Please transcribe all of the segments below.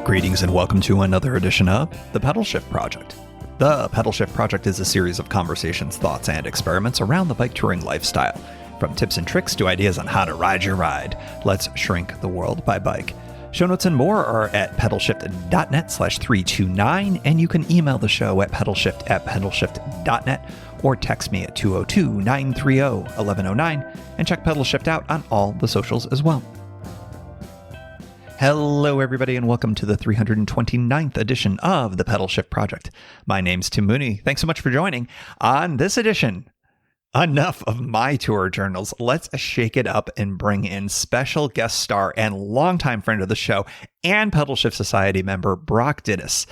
Greetings and welcome to another edition of The Pedalshift Project. The Pedalshift Project is a series of conversations, thoughts, and experiments around the bike touring lifestyle. From tips and tricks to ideas on how to ride your ride, let's shrink the world by bike. Show notes and more are at pedalshift.net/329, and you can email the show at pedalshift@pedalshift.net or text me at 202-930-1109 and check Pedalshift out on all the socials as well. Hello, everybody, and welcome to the 329th edition of the Pedalshift Project. My name's Tim Mooney. Thanks so much for joining. On this edition, enough of my tour journals. Let's shake it up and bring in special guest star and longtime friend of the show and Pedalshift Society member Brock Dittus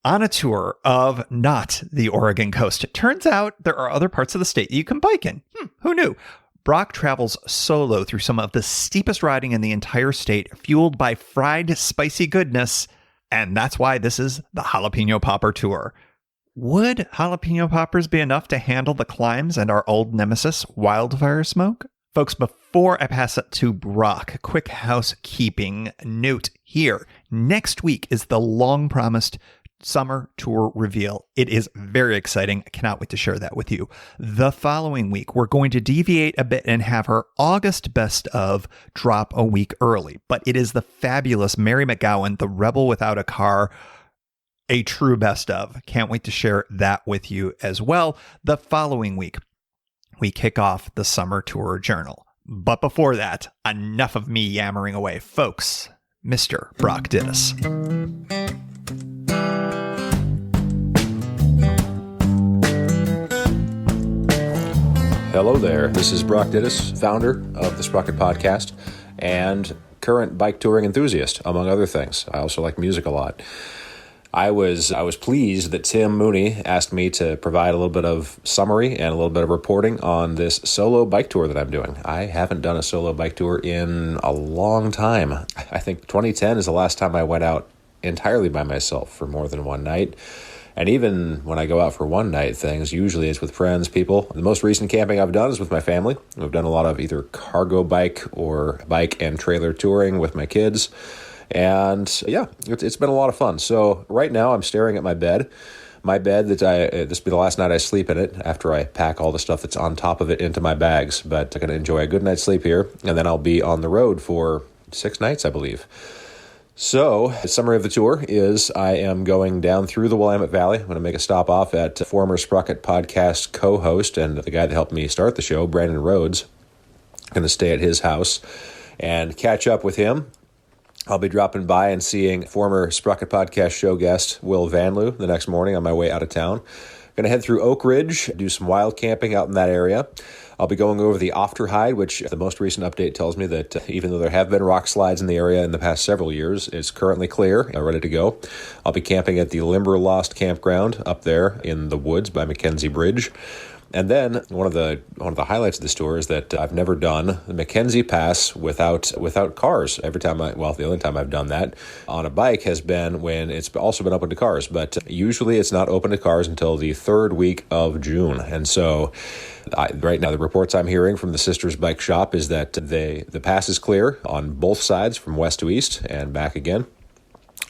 on a tour of not the Oregon coast. It turns out there are other parts of the state you can bike in. Who knew? Brock travels solo through some of the steepest riding in the entire state, fueled by fried, spicy goodness, and that's why this is the Jalepeño Popper Tour. Would jalapeno poppers be enough to handle the climbs and our old nemesis, wildfire smoke? Folks, before I pass it to Brock, quick housekeeping note here. Next week is the long-promised summer tour reveal. It is very exciting. I cannot wait to share that with you. The following week, we're going to deviate a bit and have her August best of drop a week early. But it is the fabulous Mary McGowan, the Rebel Without a Car, a true best of. Can't wait to share that with you as well. The following week, we kick off the summer tour journal. But before that, enough of me yammering away. Folks, Mr. Brock Dittus. Hello there, this is Brock Dittus, founder of the Sprocket Podcast and current bike touring enthusiast, among other things. I also like music a lot. I was pleased that Tim Mooney asked me to provide a little bit of summary and a little bit of reporting on this solo bike tour that I'm doing. I haven't done a solo bike tour in a long time. I think 2010 is the last time I went out entirely by myself for more than one night. And even when I go out for one night things, usually it's with friends, people. The most recent camping I've done is with my family. We've done a lot of either cargo bike or bike and trailer touring with my kids. And yeah, it's been a lot of fun. So right now I'm staring at my bed. My bed that this will be the last night I sleep in it after I pack all the stuff that's on top of it into my bags. But I'm going to enjoy a good night's sleep here. And then I'll be on the road for 6 nights, I believe. So, the summary of the tour is I am going down through the Willamette Valley. I'm going to make a stop off at former Sprocket Podcast co-host and the guy that helped me start the show, Brandon Rhodes. I'm going to stay at his house and catch up with him. I'll be dropping by and seeing former Sprocket Podcast show guest, Will Vanloo, the next morning on my way out of town. Going to head through Oak Ridge, do some wild camping out in that area. I'll be going over the Ofterhide, which the most recent update tells me that even though there have been rock slides in the area in the past several years, it's currently clear, ready to go. I'll be camping at the Limberlost Campground up there in the woods by Mackenzie Bridge. And then one of the highlights of this tour is that I've never done the Mackenzie Pass without cars. The only time I've done that on a bike has been when it's also been open to cars. But usually it's not open to cars until the third week of June. And so right now the reports I'm hearing from the Sisters Bike Shop is that the pass is clear on both sides from west to east and back again.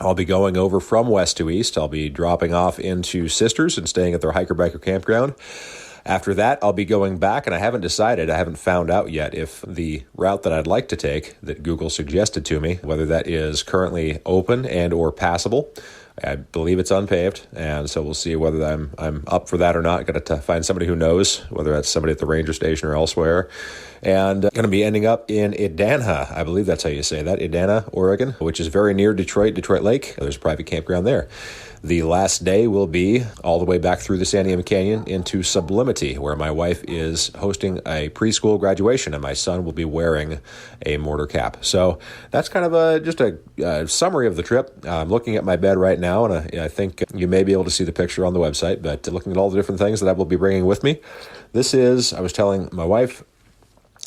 I'll be going over from west to east. I'll be dropping off into Sisters and staying at their hiker-biker campground. After that, I'll be going back, and I haven't found out yet if the route that I'd like to take that Google suggested to me, whether that is currently open and or passable. I believe it's unpaved, and so we'll see whether I'm up for that or not. Got to find somebody who knows, whether that's somebody at the ranger station or elsewhere. And going to be ending up in Edana, I believe that's how you say that, Edana, Oregon, which is very near Detroit Lake. There's a private campground there. The last day will be all the way back through the Santiam Canyon into Sublimity, where my wife is hosting a preschool graduation, and my son will be wearing a mortar cap. So that's kind of just a summary of the trip. I'm looking at my bed right now, and I think you may be able to see the picture on the website, but looking at all the different things that I will be bringing with me. This is, I was telling my wife,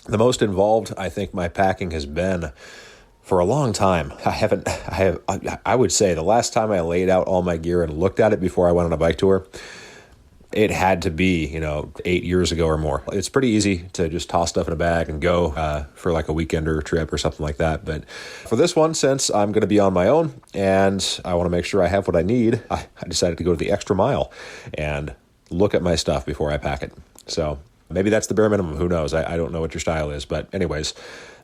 the most involved I think my packing has been for a long time. I would say the last time I laid out all my gear and looked at it before I went on a bike tour, it had to be, 8 years ago or more. It's pretty easy to just toss stuff in a bag and go for like a weekender trip or something like that. But for this one, since I'm going to be on my own and I want to make sure I have what I need, I decided to go to the extra mile and look at my stuff before I pack it. So maybe that's the bare minimum. Who knows? I don't know what your style is. But anyways,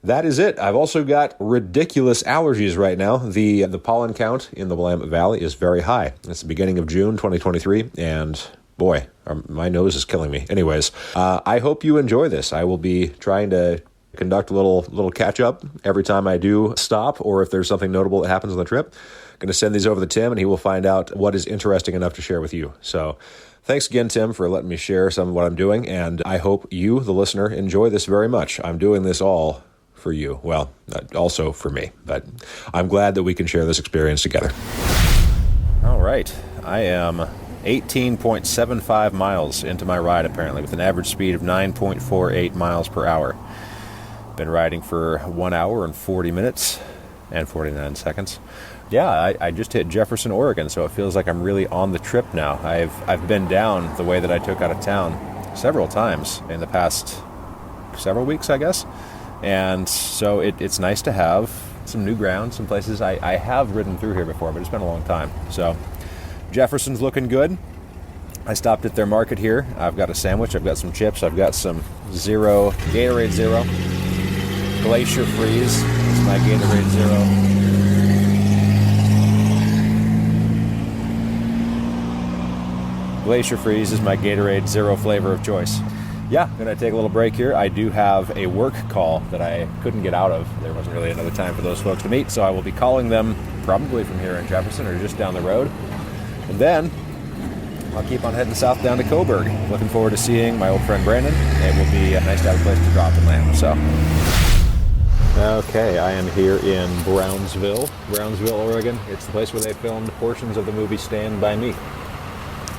that is it. I've also got ridiculous allergies right now. The pollen count in the Willamette Valley is very high. It's the beginning of June 2023, and boy, my nose is killing me. Anyways, I hope you enjoy this. I will be trying to conduct a little catch-up every time I do stop, or if there's something notable that happens on the trip. I'm going to send these over to Tim, and he will find out what is interesting enough to share with you. So thanks again, Tim, for letting me share some of what I'm doing, and I hope you, the listener, enjoy this very much. I'm doing this all for you. Well, also for me, but I'm glad that we can share this experience together. All right. I am 18.75 miles into my ride, apparently, with an average speed of 9.48 miles per hour. Been riding for 1 hour and 40 minutes and 49 seconds. Yeah, I just hit Jefferson, Oregon, so it feels like I'm really on the trip now. I've been down the way that I took out of town several times in the past several weeks, I guess. And so it's nice to have some new ground, some places I have ridden through here before, but it's been a long time. So Jefferson's looking good. I stopped at their market here. I've got a sandwich, I've got some chips, I've got some Gatorade Zero. Glacier Freeze is my Gatorade Zero. Glacier Freeze is my Gatorade Zero flavor of choice. Yeah, I'm going to take a little break here. I do have a work call that I couldn't get out of. There wasn't really another time for those folks to meet, so I will be calling them probably from here in Jefferson or just down the road. And then I'll keep on heading south down to Coburg. Looking forward to seeing my old friend Brandon. It will be nice to have a place to drop and land. So, okay, I am here in Brownsville, Oregon. It's the place where they filmed portions of the movie Stand By Me.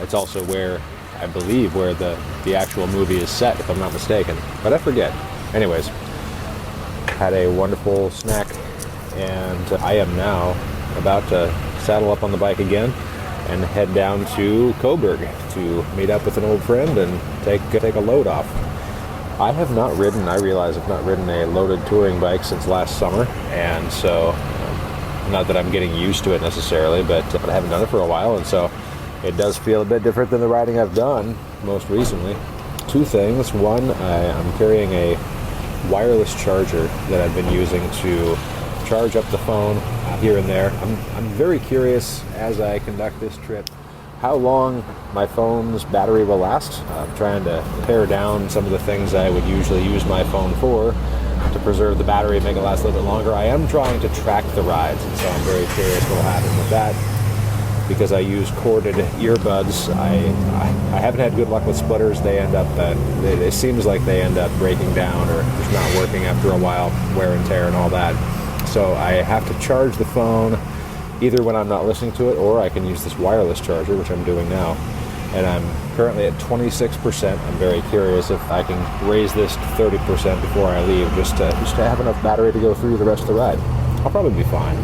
It's also where, I believe, where the actual movie is set, if I'm not mistaken. But I forget. Anyways, had a wonderful snack, and I am now about to saddle up on the bike again and head down to Coburg to meet up with an old friend and take a load off. I realize I've not ridden a loaded touring bike since last summer, and so, not that I'm getting used to it necessarily, but I haven't done it for a while, and so it does feel a bit different than the riding I've done most recently. Two things. One, I'm carrying a wireless charger that I've been using to charge up the phone here and there. I'm very curious as I conduct this trip how long my phone's battery will last. I'm trying to pare down some of the things I would usually use my phone for to preserve the battery and make it last a little bit longer. I am trying to track the rides, and so I'm very curious what will happen with that. Because I use corded earbuds, I haven't had good luck with splitters. They end up, it seems like they end up breaking down or just not working after a while, wear and tear and all that. So I have to charge the phone either when I'm not listening to it, or I can use this wireless charger, which I'm doing now. And I'm currently at 26%. I'm very curious if I can raise this to 30% before I leave, just to have enough battery to go through the rest of the ride. I'll probably be fine.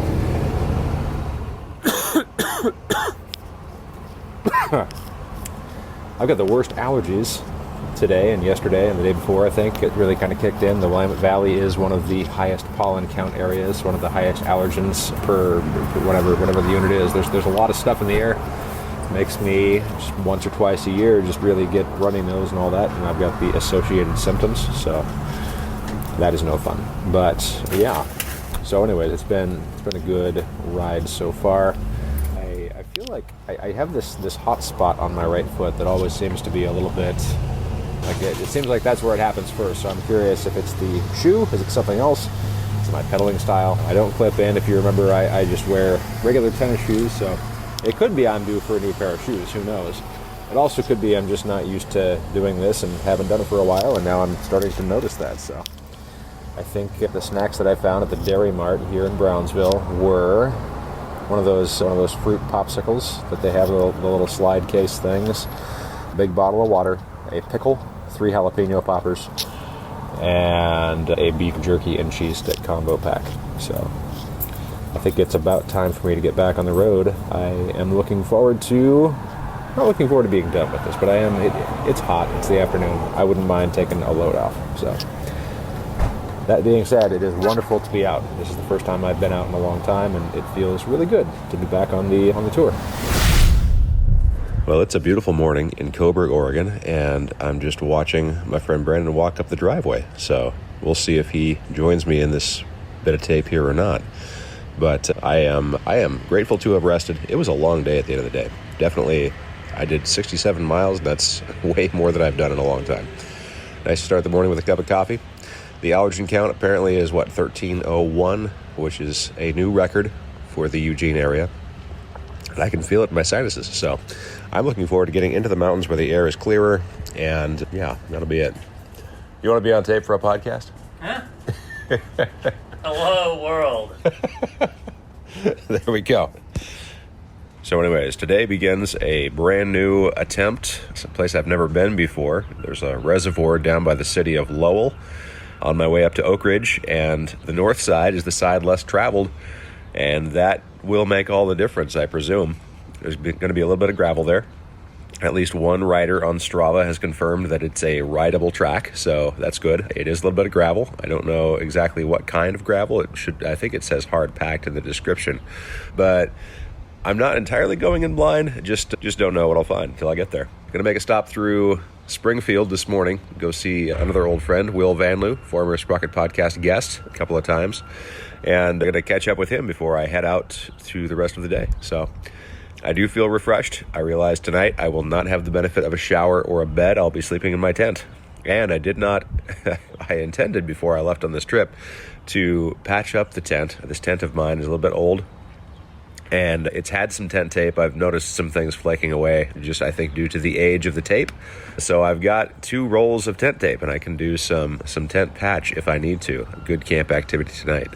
I've got the worst allergies today and yesterday and the day before. I think it really kind of kicked in. The Willamette Valley is one of the highest pollen count areas, one of the highest allergens per whatever the unit is. There's a lot of stuff in the air. Makes me just once or twice a year just really get runny nose and all that, and I've got the associated symptoms, so that is no fun. But yeah, so anyways, it's been a good ride so far. I feel like I have this hot spot on my right foot that always seems to be a little bit like it seems like that's where it happens first. So I'm curious if it's the shoe, is it something else? It's my pedaling style. I don't clip in. If you remember, I just wear regular tennis shoes, so it could be I'm due for a new pair of shoes. Who knows? It also could be I'm just not used to doing this and haven't done it for a while, and now I'm starting to notice that. So I think the snacks that I found at the Dairy Mart here in Brownsville were one of those fruit popsicles that they have, the little slide case things, a big bottle of water, a pickle, 3 jalapeno poppers, and a beef jerky and cheese stick combo pack. So I think it's about time for me to get back on the road. I am looking forward to not looking forward to being done with this, but I am. It's hot. It's the afternoon. I wouldn't mind taking a load off. So that being said, it is wonderful to be out. This is the first time I've been out in a long time, and it feels really good to be back on the tour. Well, it's a beautiful morning in Coburg, Oregon, and I'm just watching my friend Brandon walk up the driveway. So we'll see if he joins me in this bit of tape here or not. But I am grateful to have rested. It was a long day at the end of the day. Definitely, I did 67 miles. That's way more than I've done in a long time. Nice to start the morning with a cup of coffee. The allergen count apparently is, 1301, which is a new record for the Eugene area. And I can feel it in my sinuses. So I'm looking forward to getting into the mountains where the air is clearer. And yeah, that'll be it. You want to be on tape for a podcast? Huh? Hello, world. There we go. So anyways, today begins a brand new attempt. It's a place I've never been before. There's a reservoir down by the city of Lowell on my way up to Oak Ridge, and the north side is the side less traveled, and that will make all the difference, I presume. There's going to be a little bit of gravel there. At least one rider on Strava has confirmed that it's a rideable track, so that's good. It is a little bit of gravel. I don't know exactly what kind of gravel. I think it says hard packed in the description, but I'm not entirely going in blind. Just don't know what I'll find until I get there. Going to make a stop through Springfield this morning. Go see another old friend, Will Vanloo, former Sprocket Podcast guest a couple of times. And I'm going to catch up with him before I head out to the rest of the day. So I do feel refreshed. I realize tonight I will not have the benefit of a shower or a bed. I'll be sleeping in my tent. And I intended before I left on this trip to patch up the tent. This tent of mine is a little bit old, and it's had some tent tape. I've noticed some things flaking away, just I think due to the age of the tape. So I've got 2 rolls of tent tape, and I can do some tent patch if I need to. A good camp activity tonight.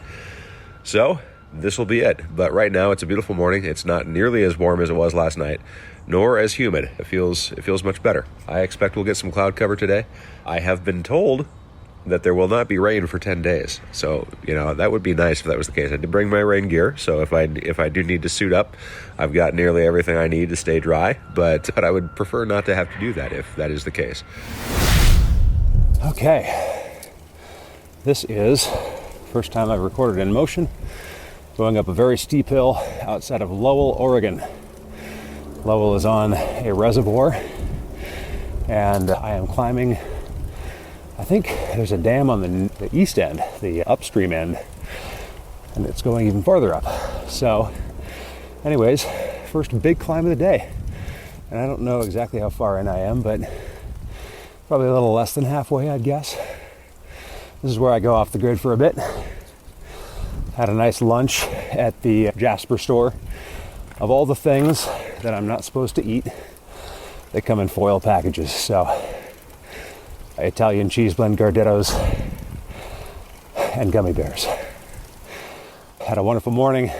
So this will be it. But right now it's a beautiful morning. It's not nearly as warm as it was last night, nor as humid. It feels much better. I expect we'll get some cloud cover today. I have been told that there will not be rain for 10 days. So, that would be nice if that was the case. I did bring my rain gear, so if I do need to suit up, I've got nearly everything I need to stay dry, but I would prefer not to have to do that if that is the case. Okay. This is first time I've recorded in motion, going up a very steep hill outside of Lowell, Oregon. Lowell is on a reservoir, and I am climbing. I think there's a dam on the east end, the upstream end, and it's going even farther up. So anyways, first big climb of the day. And I don't know exactly how far in I am, but probably a little less than halfway, I'd guess. This is where I go off the grid for a bit. Had a nice lunch at the Jasper store. Of all the things that I'm not supposed to eat, they come in foil packages. So Italian cheese blend Gardettos and gummy bears. Had a wonderful morning.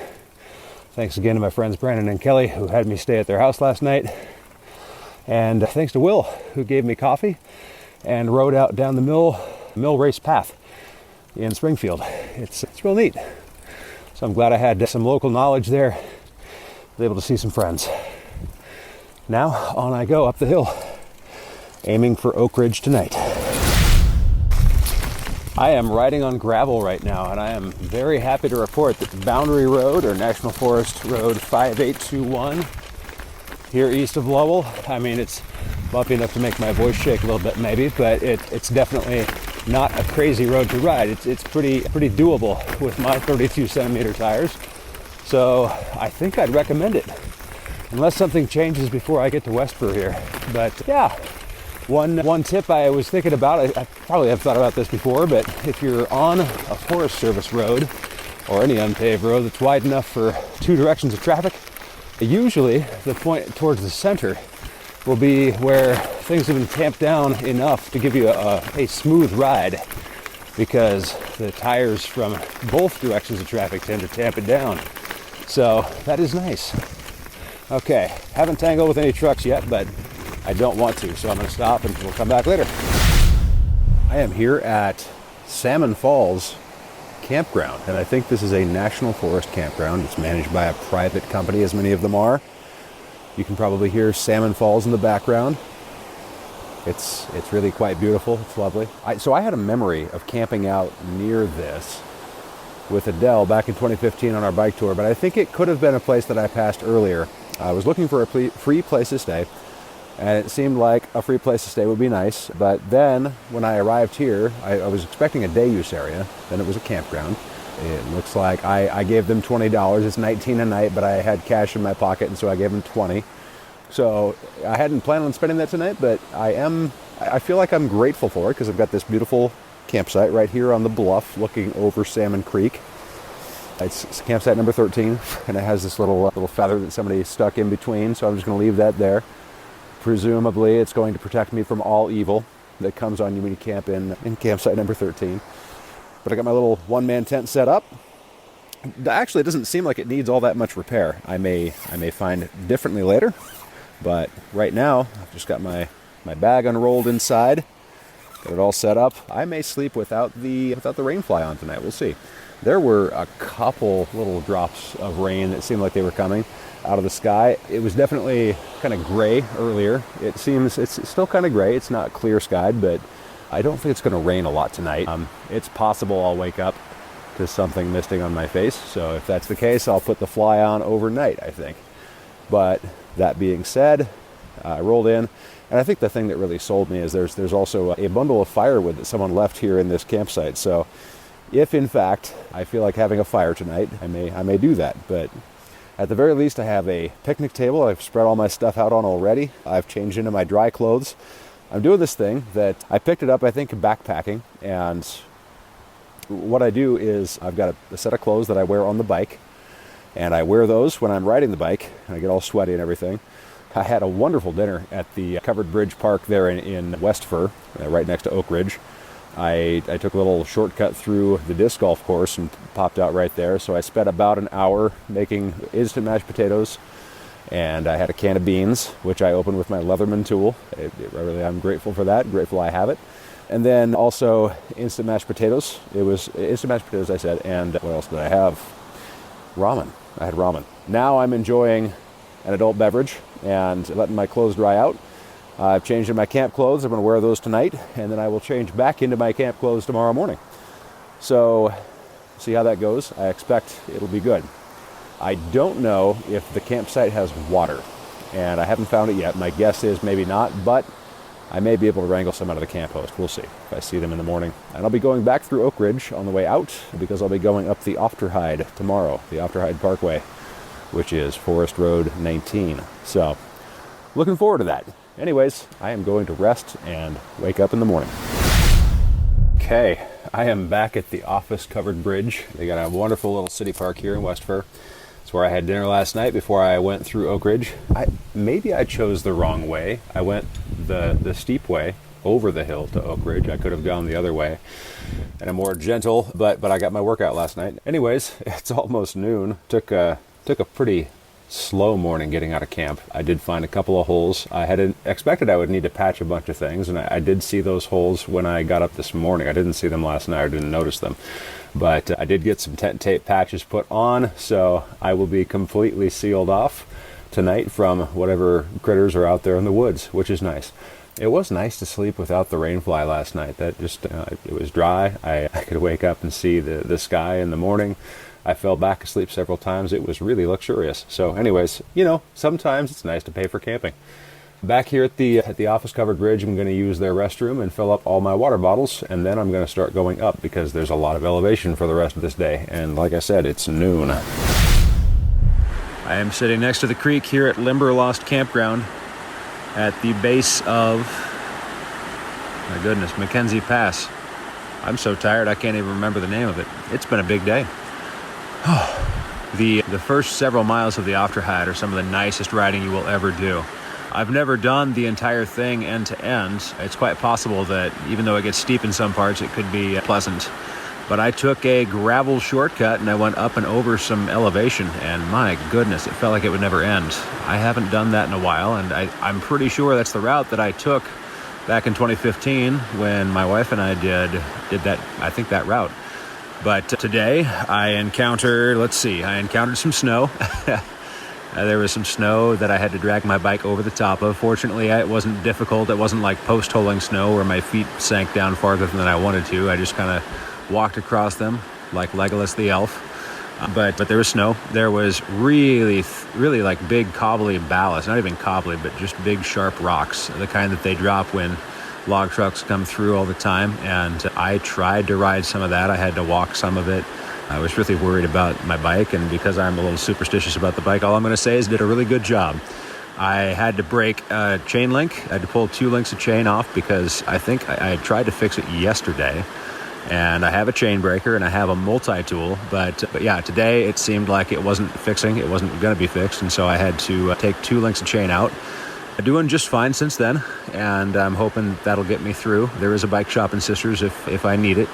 Thanks again to my friends Brandon and Kelly, who had me stay at their house last night. And thanks to Will, who gave me coffee and rode out down the mill race path in Springfield. It's real neat. So I'm glad I had some local knowledge there. Was able to see some friends. Now on I go up the hill, aiming for Oak Ridge tonight. I am riding on gravel right now, and I am very happy to report that Boundary Road, or National Forest Road 5821, here east of Lowell, I mean, it's bumpy enough to make my voice shake a little bit maybe, but it's definitely not a crazy road to ride. It's pretty doable with my 32 centimeter tires. So I think I'd recommend it, unless something changes before I get to Westboro here. But yeah, one tip I was thinking about, I probably have thought about this before, but if you're on a Forest Service road or any unpaved road that's wide enough for 2 directions of traffic, usually the point towards the center will be where things have been tamped down enough to give you a smooth ride, because the tires from both directions of traffic tend to tamp it down. So that is nice. Okay, haven't tangled with any trucks yet, but I don't want to, so I'm going to stop and we'll come back later. I am here at Salmon Falls Campground, and I think this is a National Forest campground. It's managed by a private company, as many of them are. You can probably hear salmon falls in the background. It's really quite beautiful. It's lovely. So I had a memory of camping out near this with Adele back in 2015 on our bike tour, but I think it could have been a place that I passed earlier. I was looking for a free place to stay, and it seemed like a free place to stay would be nice. But then when I arrived here, I was expecting a day use area. Then it was a campground. It looks like I gave them $20. It's $19 a night, but I had cash in my pocket, and so I gave them $20. So I hadn't planned on spending that tonight, but I feel like I'm grateful for it because I've got this beautiful campsite right here on the bluff looking over Salmon Creek. It's campsite number 13, and it has this little feather that somebody stuck in between, so I'm just going to leave that there. Presumably it's going to protect me from all evil that comes on you when you camp in campsite number 13. But I got my little one-man tent set up. Actually, it doesn't seem like it needs all that much repair. I may find differently later, but right now I've just got my bag unrolled inside, got it all set up. I may sleep without the rain fly on tonight. We'll see. There were a couple little drops of rain that seemed like they were coming out of the sky. It was definitely kind of gray earlier. It seems it's still kind of gray. It's not clear skied, but I don't think it's going to rain a lot tonight. It's possible I'll wake up to something misting on my face. So if that's the case, I'll put the fly on overnight, I think. But that being said, I rolled in, and I think the thing that really sold me is there's also a bundle of firewood that someone left here in this campsite. So if in fact I feel like having a fire tonight, I may do that. But at the very least, I have a picnic table I've spread all my stuff out on already. I've changed into my dry clothes. I'm doing this thing that I picked it up, I think, backpacking, and what I do is I've got a set of clothes that I wear on the bike, and I wear those when I'm riding the bike, and I get all sweaty and everything. I had a wonderful dinner at the Covered Bridge Park there in West Fir, right next to Oak Ridge. I took a little shortcut through the disc golf course and popped out right there, so I spent about an hour making instant mashed potatoes, and I had a can of beans, which I opened with my Leatherman tool. I'm grateful for that, grateful I have it. And then also instant mashed potatoes. It was instant mashed potatoes, I said, and what else did I have? Ramen. I had ramen. Now I'm enjoying an adult beverage and letting my clothes dry out. I've changed into my camp clothes. I'm going to wear those tonight, and then I will change back into my camp clothes tomorrow morning. So, see how that goes. I expect it'll be good. I don't know if the campsite has water, and I haven't found it yet. My guess is maybe not, but I may be able to wrangle some out of the camp host. We'll see if I see them in the morning. And I'll be going back through Oak Ridge on the way out because I'll be going up the Ofterhide tomorrow, the Ofterhide Parkway, which is Forest Road 19. So, looking forward to that. Anyways, I am going to rest and wake up in the morning. Okay, I am back at the Office Covered Bridge. They got a wonderful little city park here in West Fir. It's where I had dinner last night before I went through Oak Ridge. Maybe I chose the wrong way. I went the steep way over the hill to Oak Ridge. I could have gone the other way and a more gentle, but I got my workout last night. Anyways, it's almost noon. Took a pretty slow morning getting out of camp. I did find a couple of holes. I had expected I would need to patch a bunch of things, and I did see those holes when I got up this morning. I didn't see them last night. I didn't notice them. But I did get some tent tape patches put on, so I will be completely sealed off tonight from whatever critters are out there in the woods, which is nice. It was nice to sleep without the rainfly last night. That just, it was dry. I could wake up and see the sky in the morning. I fell back asleep several times. It was really luxurious. So anyways, sometimes it's nice to pay for camping. Back here at the Office Covered Bridge, I'm going to use their restroom and fill up all my water bottles, and then I'm going to start going up because there's a lot of elevation for the rest of this day. And like I said, it's noon. I am sitting next to the creek here at Limberlost Campground at the base of, my goodness, Mackenzie Pass. I'm so tired I can't even remember the name of it. It's been a big day. The first several miles of the Ofterhide are some of the nicest riding you will ever do. I've never done the entire thing end to end. It's quite possible that even though it gets steep in some parts, it could be pleasant. But I took a gravel shortcut and I went up and over some elevation, and my goodness, it felt like it would never end. I haven't done that in a while, and I'm pretty sure that's the route that I took back in 2015 when my wife and I did that route. But today I encountered some snow. There was some snow that I had to drag my bike over the top of. Fortunately, it wasn't difficult. It wasn't like post-holing snow where my feet sank down farther than I wanted to. I just kind of walked across them like Legolas the elf. But there was snow. There was really like big cobbly ballast, not even cobbly, but just big sharp rocks, the kind that they drop when log trucks come through all the time. And I tried to ride some of that. I had to walk some of it. I was really worried about my bike, and because I'm a little superstitious about the bike, all I'm going to say is it did a really good job. I had to break a chain link. I had to pull 2 links of chain off because I think I had tried to fix it yesterday. And I have a chain breaker and I have a multi-tool, but yeah, today it seemed like it wasn't fixing. It wasn't going to be fixed, and so I had to take 2 links of chain out. Doing just fine since then, and I'm hoping that'll get me through. There is a bike shop in Sisters if I need it.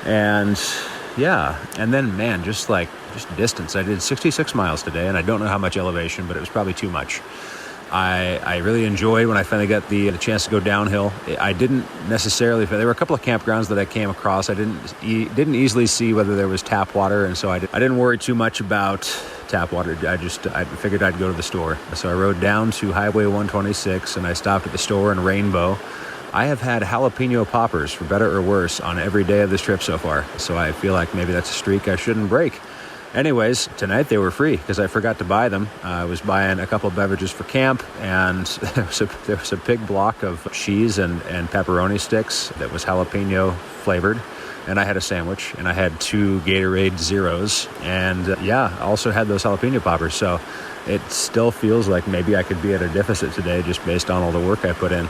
And yeah, and then man, just distance. I did 66 miles today, and I don't know how much elevation, but it was probably too much. I really enjoyed when I finally got the chance to go downhill. I didn't necessarily. There were a couple of campgrounds that I came across. I didn't easily see whether there was tap water, and so I didn't worry too much about tap water. I figured I'd go to the store. So I rode down to Highway 126, and I stopped at the store in Rainbow. I have had jalapeno poppers, for better or worse, on every day of this trip so far. So I feel like maybe that's a streak I shouldn't break. Anyways, tonight they were free because I forgot to buy them. I was buying a couple of beverages for camp, and there was a big block of cheese and pepperoni sticks that was jalapeno flavored. And I had a sandwich, and I had 2 Gatorade Zeros, and I also had those jalapeno poppers. So it still feels like maybe I could be at a deficit today just based on all the work I put in.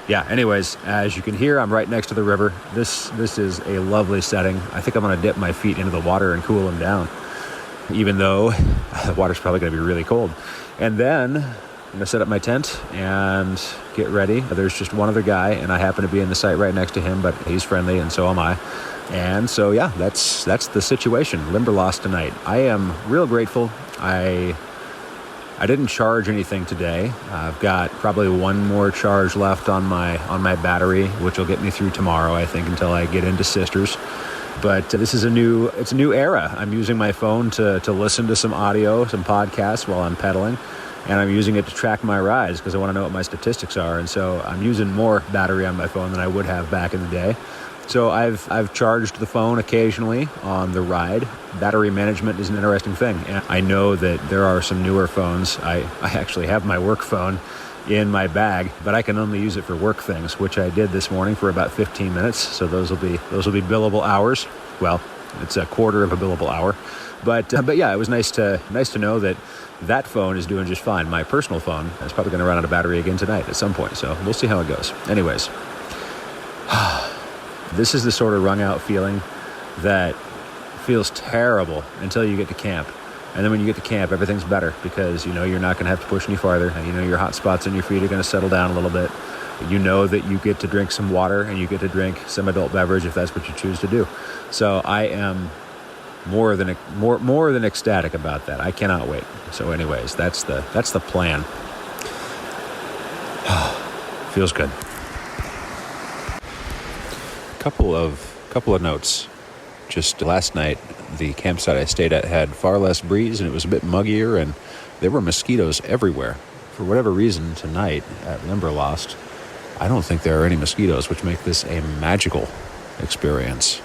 Yeah, anyways, as you can hear, I'm right next to the river. This is a lovely setting. I think I'm going to dip my feet into the water and cool them down, even though the water's probably going to be really cold. And then I'm going to set up my tent and get ready. There's just one other guy, and I happen to be in the site right next to him, but he's friendly, and so am I. And so, yeah, that's the situation. Limberlost tonight. I am real grateful. I didn't charge anything today. I've got probably 1 more charge left on my battery, which will get me through tomorrow, I think, until I get into Sisters. But this is a new era. I'm using my phone to listen to some audio, some podcasts while I'm pedaling, and I'm using it to track my rides because I want to know what my statistics are. And so I'm using more battery on my phone than I would have back in the day. So I've charged the phone occasionally on the ride. Battery management is an interesting thing. And I know that there are some newer phones. I actually have my work phone in my bag, but I can only use it for work things, which I did this morning for about 15 minutes. So those will be billable hours. Well, it's a quarter of a billable hour. But yeah, it was nice to know that phone is doing just fine. My personal phone is probably going to run out of battery again tonight at some point. So we'll see how it goes. Anyways. This is the sort of wrung out feeling that feels terrible until you get to camp. And then when you get to camp, everything's better because you know you're not going to have to push any farther. And you know your hot spots on your feet are going to settle down a little bit. You know that you get to drink some water and you get to drink some adult beverage if that's what you choose to do. So I am more than ecstatic about that. I cannot wait. So anyways, that's the plan. Feels good. Couple of notes. Just last night, the campsite I stayed at had far less breeze, and it was a bit muggier, and there were mosquitoes everywhere. For whatever reason, tonight at Limberlost, I don't think there are any mosquitoes, which make this a magical experience.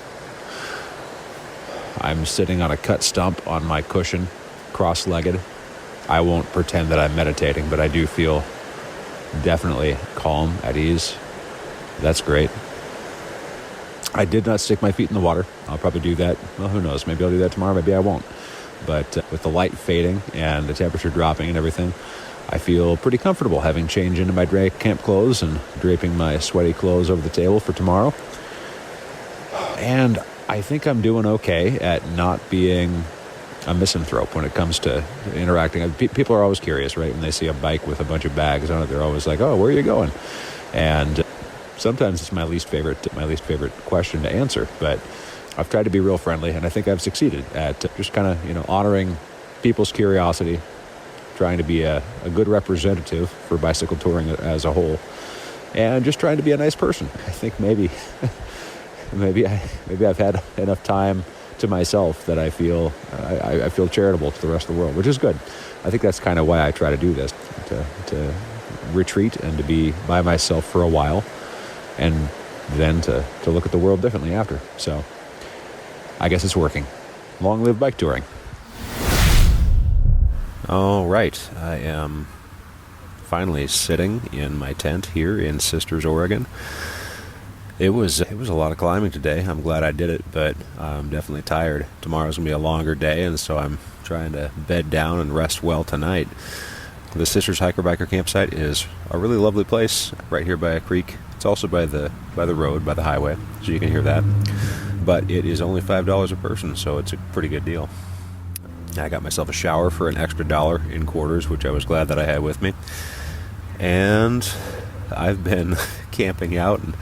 I'm sitting on a cut stump on my cushion, cross-legged. I won't pretend that I'm meditating, but I do feel definitely calm, at ease. That's great. I did not stick my feet in the water. I'll probably do that. Well, who knows? Maybe I'll do that tomorrow. Maybe I won't. But with the light fading and the temperature dropping and everything, I feel pretty comfortable having changed into my camp clothes and draping my sweaty clothes over the table for tomorrow. And I think I'm doing okay at not being a misanthrope when it comes to interacting. People are always curious, right? When they see a bike with a bunch of bags on it, they're always like, "Oh, where are you going?" And sometimes it's my least favorite question to answer, but I've tried to be real friendly, and I think I've succeeded at just kind of, honoring people's curiosity, trying to be a good representative for bicycle touring as a whole, and just trying to be a nice person. I think maybe I've had enough time to myself that I feel charitable to the rest of the world, which is good. I think that's kind of why I try to do this, to retreat and to be by myself for a while, and then to look at the world differently after. So I guess it's working. Long live bike touring. All right, I am finally sitting in my tent here in Sisters, Oregon. It was a lot of climbing today. I'm glad I did it, but I'm definitely tired. Tomorrow's going to be a longer day, and so I'm trying to bed down and rest well tonight. The Sisters Hiker-Biker Campsite is a really lovely place right here by a creek. It's also by the road, by the highway, so you can hear that. But it is only $5 a person, so it's a pretty good deal. I got myself a shower for an extra $1 in quarters, which I was glad that I had with me. And I've been camping out and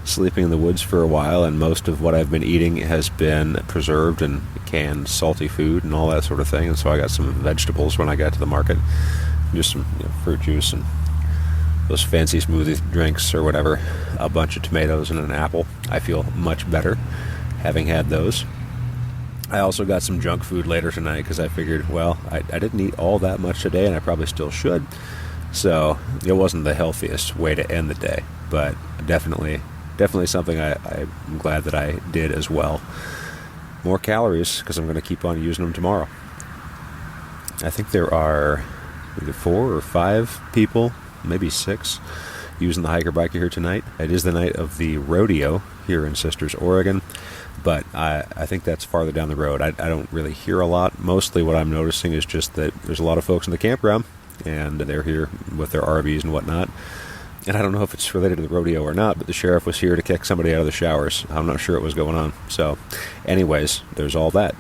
sleeping in the woods for a while, and most of what I've been eating has been preserved and canned salty food and all that sort of thing. And so I got some vegetables when I got to the market, just some fruit juice and those fancy smoothie drinks or whatever, a bunch of tomatoes and an apple. I feel much better having had those. I also got some junk food later tonight because I figured, well, I didn't eat all that much today, and I probably still should. So it wasn't the healthiest way to end the day, but definitely something I'm glad that I did as well. More calories because I'm going to keep on using them tomorrow. I think there are either 4 or 5 people, maybe 6, using the hiker-biker here tonight. It is the night of the rodeo here in Sisters, Oregon, but I think that's farther down the road. I don't really hear a lot. Mostly what I'm noticing is just that there's a lot of folks in the campground, and they're here with their RVs and whatnot. And I don't know if it's related to the rodeo or not, but the sheriff was here to kick somebody out of the showers. I'm not sure what was going on. So anyways, there's all that.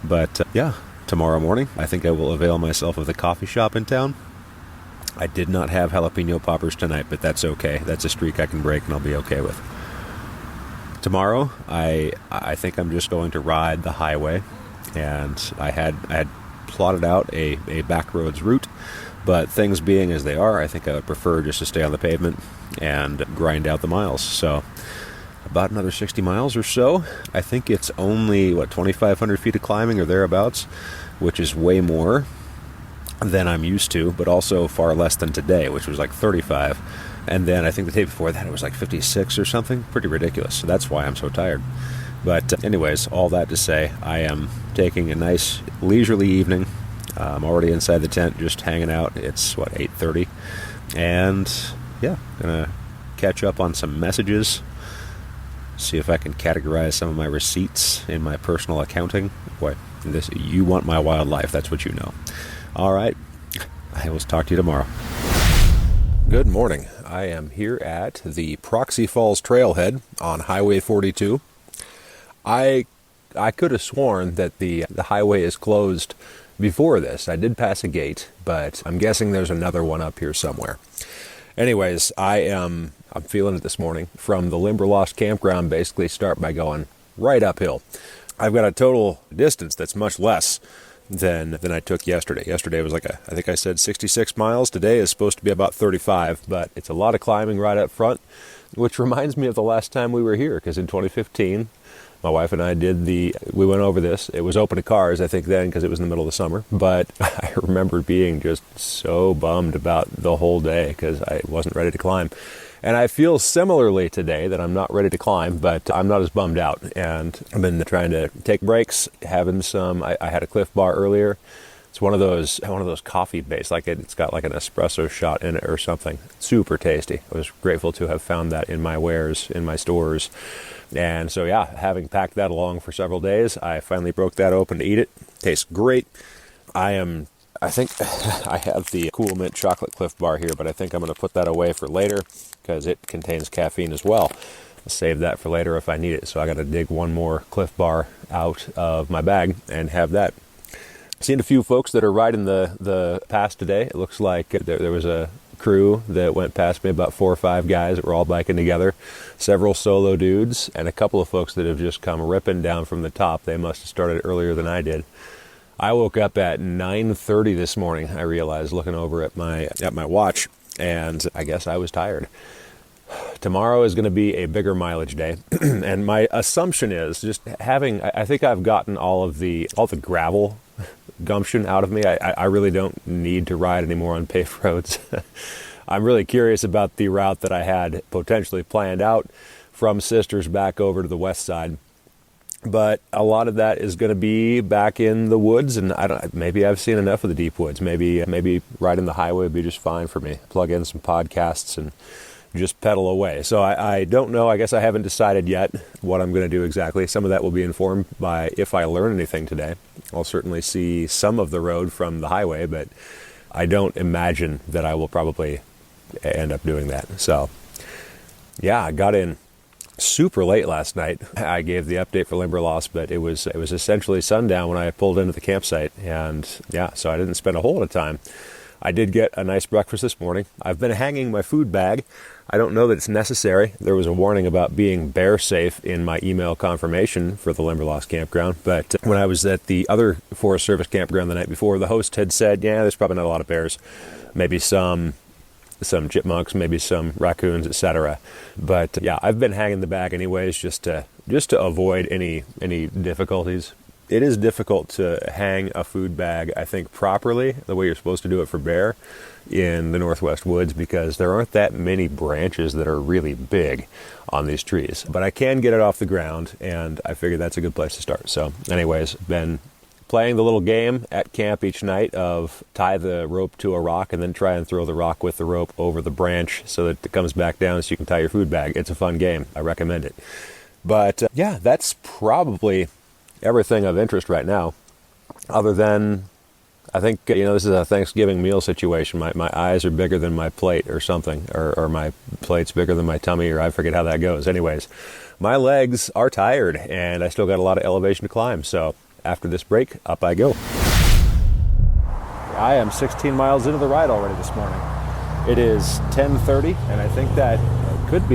But yeah, tomorrow morning, I think I will avail myself of the coffee shop in town. I did not have jalapeno poppers tonight, but that's okay. That's a streak I can break and I'll be okay with. Tomorrow, I think I'm just going to ride the highway. And I had plotted out a back roads route. But things being as they are, I think I would prefer just to stay on the pavement and grind out the miles. So about another 60 miles or so. I think it's only, 2,500 feet of climbing or thereabouts, which is way more than I'm used to, but also far less than today, which was like 35. And then I think the day before that it was like 56 or something. Pretty ridiculous. So that's why I'm so tired. But anyways, all that to say, I am taking a nice leisurely evening. I'm already inside the tent, just hanging out. It's, 8:30. And, yeah, gonna catch up on some messages, see if I can categorize some of my receipts in my personal accounting. You want my wildlife, that's what you know. All right, I will talk to you tomorrow. Good morning. I am here at the Proxy Falls Trailhead on Highway 42. I could have sworn that the highway is closed before this. I did pass a gate, but I'm guessing there's another one up here somewhere. Anyways, I'm feeling it this morning. From the Limberlost campground, basically start by going right uphill. I've got a total distance that's much less than I took yesterday. Yesterday was I think I said 66 miles. Today is supposed to be about 35, but it's a lot of climbing right up front, which reminds me of the last time we were here, because in 2015, my wife and I we went over this. It was open to cars, I think, then, because it was in the middle of the summer. But I remember being just so bummed about the whole day because I wasn't ready to climb. And I feel similarly today that I'm not ready to climb, but I'm not as bummed out. And I've been trying to take breaks, having some. I had a Cliff Bar earlier. It's one of those coffee based, it's got like an espresso shot in it or something. Super tasty. I was grateful to have found that in my wares, in my stores. And so, yeah, having packed that along for several days, I finally broke that open to eat it. Tastes great. I think I have the Cool Mint Chocolate Cliff Bar here, but I think I'm going to put that away for later because it contains caffeine as well. I'll save that for later if I need it. So I got to dig one more Cliff Bar out of my bag and have that. Seen a few folks that are riding the pass today. It looks like there was a crew that went past me, about 4 or 5 guys that were all biking together, several solo dudes, and a couple of folks that have just come ripping down from the top. They must have started earlier than I did. I woke up at 9:30 this morning, I realized, looking over at my watch, and I guess I was tired. tomorrow is going to be a bigger mileage day. And my assumption is just I think I've gotten all the gravel gumption out of me. I really don't need to ride anymore on paved roads. I'm really curious about the route that I had potentially planned out from Sisters back over to the west side. But a lot of that is going to be back in the woods, and maybe I've seen enough of the deep woods. Maybe riding the highway would be just fine for me. Plug in some podcasts and just pedal away. So I don't know. I guess I haven't decided yet what I'm going to do exactly. Some of that will be informed by if I learn anything today. I'll certainly see some of the road from the highway, but I don't imagine that I will probably end up doing that. So yeah, I got in super late last night. I gave the update for Limberlost, but it was essentially sundown when I pulled into the campsite, and yeah, so I didn't spend a whole lot of time. I did get a nice breakfast this morning. I've been hanging my food bag. I don't know that it's necessary. There was a warning about being bear safe in my email confirmation for the Limberlost campground, but when I was at the other Forest Service campground the night before, the host had said, yeah, there's probably not a lot of bears. Maybe some chipmunks, maybe some raccoons, etc. But yeah, I've been hanging the bag anyways, just to avoid any difficulties. It is difficult to hang a food bag, I think, properly, the way you're supposed to do it for bear in the Northwest woods, because there aren't that many branches that are really big on these trees. But I can get it off the ground, and I figured that's a good place to start. So anyways, been playing the little game at camp each night of tie the rope to a rock and then try and throw the rock with the rope over the branch so that it comes back down so you can tie your food bag. It's a fun game. I recommend it. But yeah, that's probably everything of interest right now, other than I think, this is a Thanksgiving meal situation. My eyes are bigger than my plate or something, or my plate's bigger than my tummy, or I forget how that goes. Anyways, my legs are tired and I still got a lot of elevation to climb. So after this break, up I go. I am 16 miles into the ride already this morning. It is 10:30, and I think that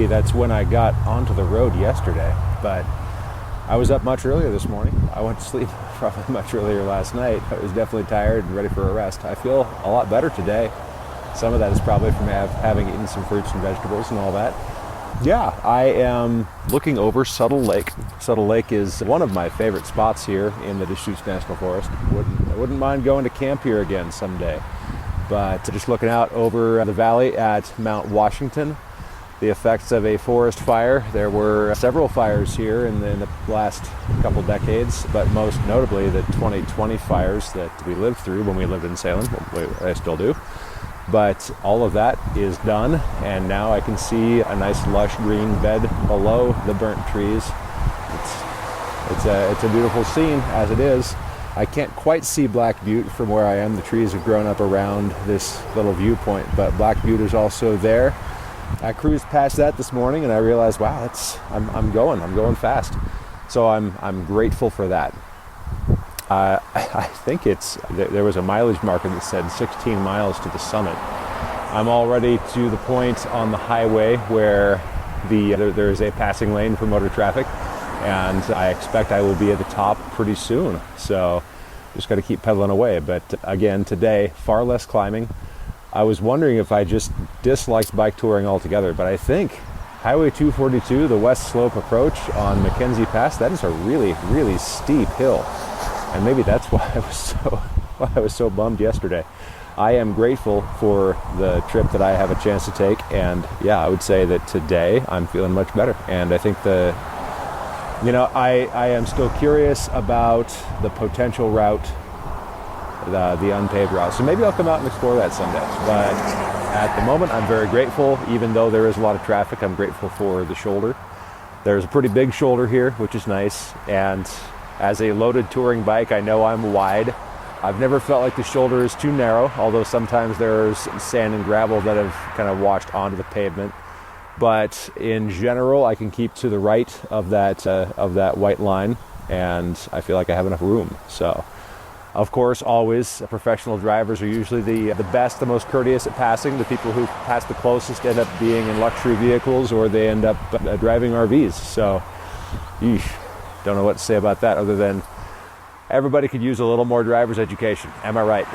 that's when I got onto the road yesterday. But I was up much earlier this morning. I went to sleep probably much earlier last night. I was definitely tired and ready for a rest. I feel a lot better today. Some of that is probably from having eaten some fruits and vegetables and all that. Yeah, I am looking over Subtle Lake. Subtle Lake is one of my favorite spots here in the Deschutes National Forest. I wouldn't mind going to camp here again someday. But just looking out over the valley at Mount Washington, the effects of a forest fire. There were several fires here in the last couple decades, but most notably the 2020 fires that we lived through when we lived in Salem. I still do. But all of that is done, and now I can see a nice lush green bed below the burnt trees. It's a beautiful scene as it is. I can't quite see Black Butte from where I am. The trees have grown up around this little viewpoint, but Black Butte is also there. I cruised past that this morning and I realized, wow, I'm going fast. So I'm grateful for that. I think there was a mileage marker that said 16 miles to the summit. I'm already to the point on the highway where there is a passing lane for motor traffic, and I expect I will be at the top pretty soon. So just got to keep pedaling away. But again, today, far less climbing. I was wondering if I just disliked bike touring altogether, but I think Highway 242, the west slope approach on Mackenzie Pass, that is a really, really steep hill. And maybe that's why I was so bummed yesterday. I am grateful for the trip that I have a chance to take, and yeah, I would say that today I'm feeling much better. And I think I am still curious about the potential route, the unpaved route. So maybe I'll come out and explore that someday. But at the moment, I'm very grateful. Even though there is a lot of traffic, I'm grateful for the shoulder. There's a pretty big shoulder here, which is nice. And as a loaded touring bike, I know I'm wide. I've never felt like the shoulder is too narrow, although sometimes there's sand and gravel that have kind of washed onto the pavement. But in general, I can keep to the right of that white line, and I feel like I have enough room. So, of course, always professional drivers are usually the best, the most courteous at passing. The people who pass the closest end up being in luxury vehicles, or they end up driving RVs. So, don't know what to say about that other than everybody could use a little more driver's education. Am I right?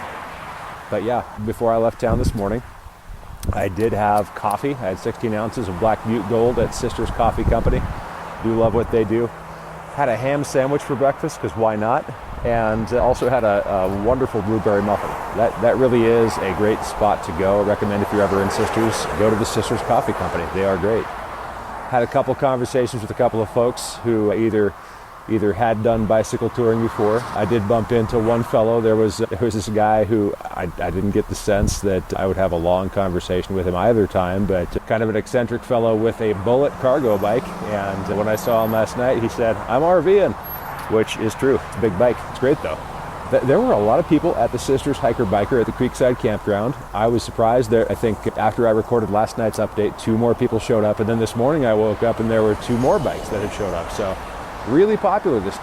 But yeah, before I left town this morning, I did have coffee. I had 16 ounces of Black Butte Gold at Sisters Coffee Company. Do love what they do. Had a ham sandwich for breakfast, because why not? And also had a wonderful blueberry muffin. That really is a great spot to go. I recommend if you're ever in Sisters, go to the Sisters Coffee Company. They are great. Had a couple conversations with a couple of folks who either had done bicycle touring before. I did bump into one fellow. There was this guy who I didn't get the sense that I would have a long conversation with him either time, but kind of an eccentric fellow with a Bullet cargo bike. And when I saw him last night, he said, "I'm RVing," which is true. It's a big bike. It's great though. There were a lot of people at the Sisters Hiker Biker at the Creekside Campground. I was surprised. I think after I recorded last night's update, 2 more people showed up, and then this morning I woke up and there were 2 more bikes that had showed up. So really popular this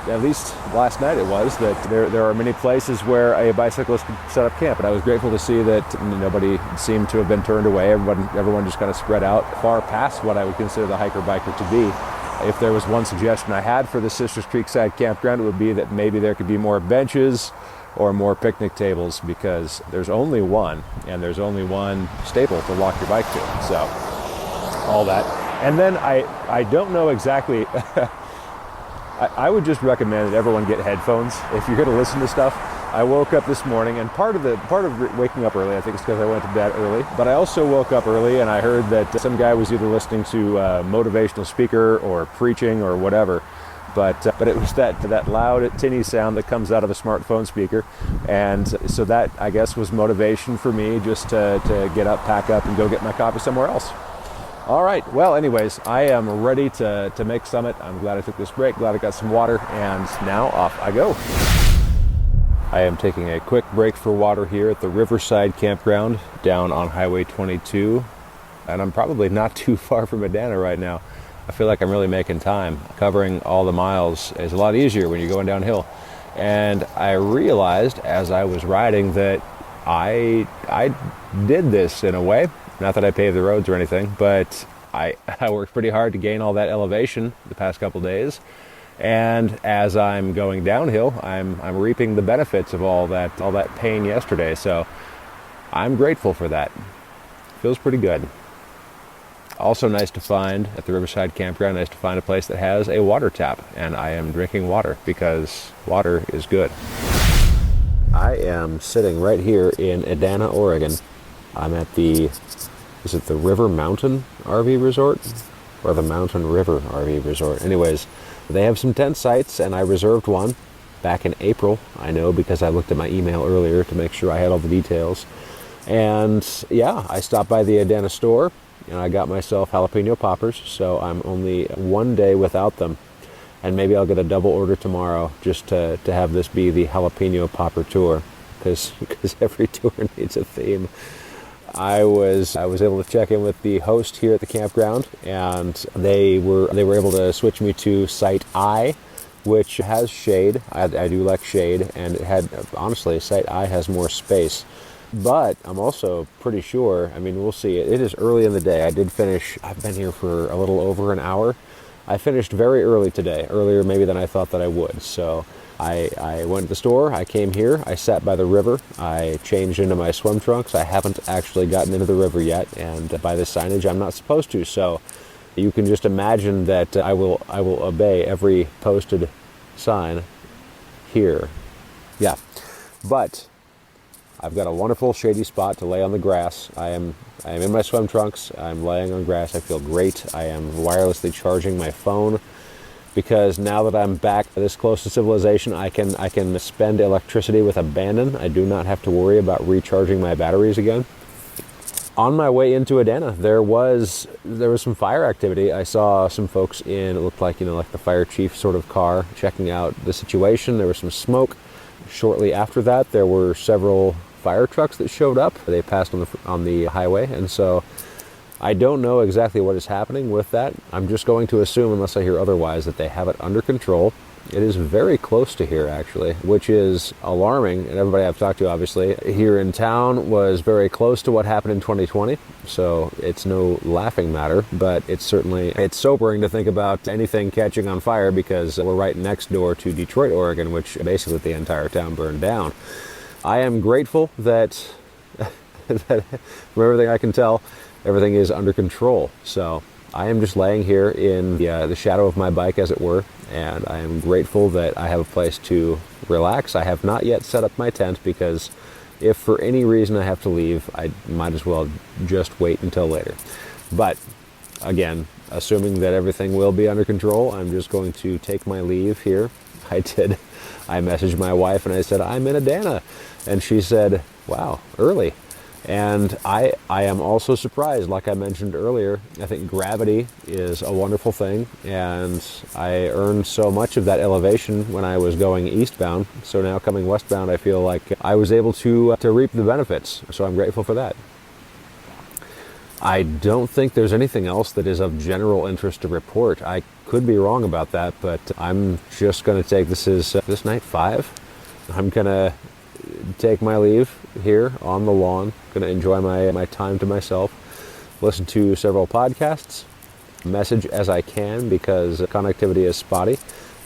at least last night it was, that there are many places where a bicyclist can set up camp, and I was grateful to see that nobody seemed to have been turned away. Everyone just kind of spread out far past what I would consider the hiker biker to be. If there was one suggestion I had for the Sisters Creekside Campground, it would be that maybe there could be more benches or more picnic tables, because there's only one, and there's only one staple to lock your bike to. So all that. And then I don't know exactly I would just recommend that everyone get headphones if you're going to listen to stuff. I woke up this morning, and part of waking up early, I think it's because I went to bed early, but I also woke up early and I heard that some guy was either listening to a motivational speaker or preaching or whatever, but it was that loud tinny sound that comes out of a smartphone speaker, and so that, I guess, was motivation for me just to get up, pack up, and go get my coffee somewhere else. All right, well, anyways, I am ready to make summit. I'm glad I took this break, glad I got some water, and now off I go. I am taking a quick break for water here at the Riverside Campground down on Highway 22, and I'm probably not too far from Adana right now. I feel like I'm really making time. Covering all the miles is a lot easier when you're going downhill. And I realized as I was riding that I did this in a way. Not that I paved the roads or anything, but I worked pretty hard to gain all that elevation the past couple days. And as I'm going downhill, I'm reaping the benefits of all that pain yesterday. So I'm grateful for that. Feels pretty good. Also nice to find at the Riverside Campground, nice to find a place that has a water tap. And I am drinking water because water is good. I am sitting right here in Adana, Oregon. I'm at is it the River Mountain RV Resort? Or the Mountain River RV Resort? Anyways, they have some tent sites, and I reserved one back in April. I know because I looked at my email earlier to make sure I had all the details. And yeah, I stopped by the Adana store, and I got myself jalapeno poppers, so I'm only one day without them. And maybe I'll get a double order tomorrow just to have this be the jalapeno popper tour, because every tour needs a theme. I was able to check in with the host here at the campground, and they were able to switch me to Site I, which has shade. I do like shade, and honestly, Site I has more space. But I'm also pretty sure, I mean, we'll see. It is early in the day. I've been here for a little over an hour. I finished very early today, earlier maybe than I thought that I would. So I went to the store, I came here, I sat by the river, I changed into my swim trunks. I haven't actually gotten into the river yet, and by the signage I'm not supposed to, so you can just imagine that I will obey every posted sign here. Yeah, but I've got a wonderful shady spot to lay on the grass. I am in my swim trunks, I'm laying on grass, I feel great. I am wirelessly charging my phone, because now that I'm back this close to civilization, I can spend electricity with abandon. I do not have to worry about recharging my batteries again. On my way into Adana, there was some fire activity. I saw some folks in, it looked like, like the fire chief sort of car, checking out the situation. There was some smoke. Shortly after that, there were several fire trucks that showed up. They passed on the highway, and so I don't know exactly what is happening with that. I'm just going to assume, unless I hear otherwise, that they have it under control. It is very close to here, actually, which is alarming. And everybody I've talked to, obviously, here in town was very close to what happened in 2020. So it's no laughing matter, but it's sobering to think about anything catching on fire, because we're right next door to Detroit, Oregon, which basically the entire town burned down. I am grateful that that from everything I can tell, everything is under control. So I am just laying here in the shadow of my bike, as it were, and I am grateful that I have a place to relax. I have not yet set up my tent because if for any reason I have to leave, I might as well just wait until later. But again, assuming that everything will be under control, I'm just going to take my leave here. I messaged my wife and I said, I'm in Adana. And she said, wow, early. And I am also surprised, like I mentioned earlier. I think gravity is a wonderful thing, and I earned so much of that elevation when I was going eastbound. So now coming westbound, I feel like I was able to reap the benefits. So I'm grateful for that. I don't think there's anything else that is of general interest to report. I could be wrong about that, but I'm just going to take this night 5. I'm going to take my leave here on the lawn. Going to enjoy my time to myself. Listen to several podcasts. Message as I can because connectivity is spotty.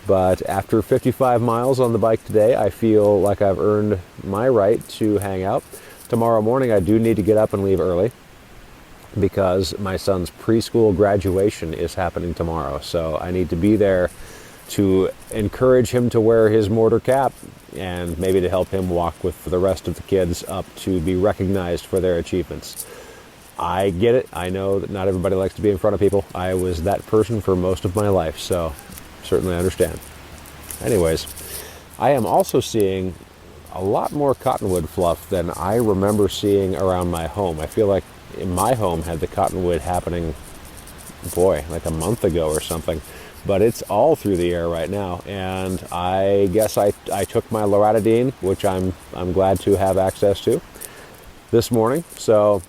But after 55 miles on the bike today, I feel like I've earned my right to hang out. Tomorrow morning, I do need to get up and leave early because my son's preschool graduation is happening tomorrow. So I need to be there to encourage him to wear his mortar cap and maybe to help him walk with the rest of the kids up to be recognized for their achievements. I get it. I know that not everybody likes to be in front of people. I was that person for most of my life, so certainly understand. Anyways, I am also seeing a lot more cottonwood fluff than I remember seeing around my home. I feel like in my home had the cottonwood happening, like a month ago or something. But it's all through the air right now, and I guess I took my loratadine, which I'm glad to have access to this morning, so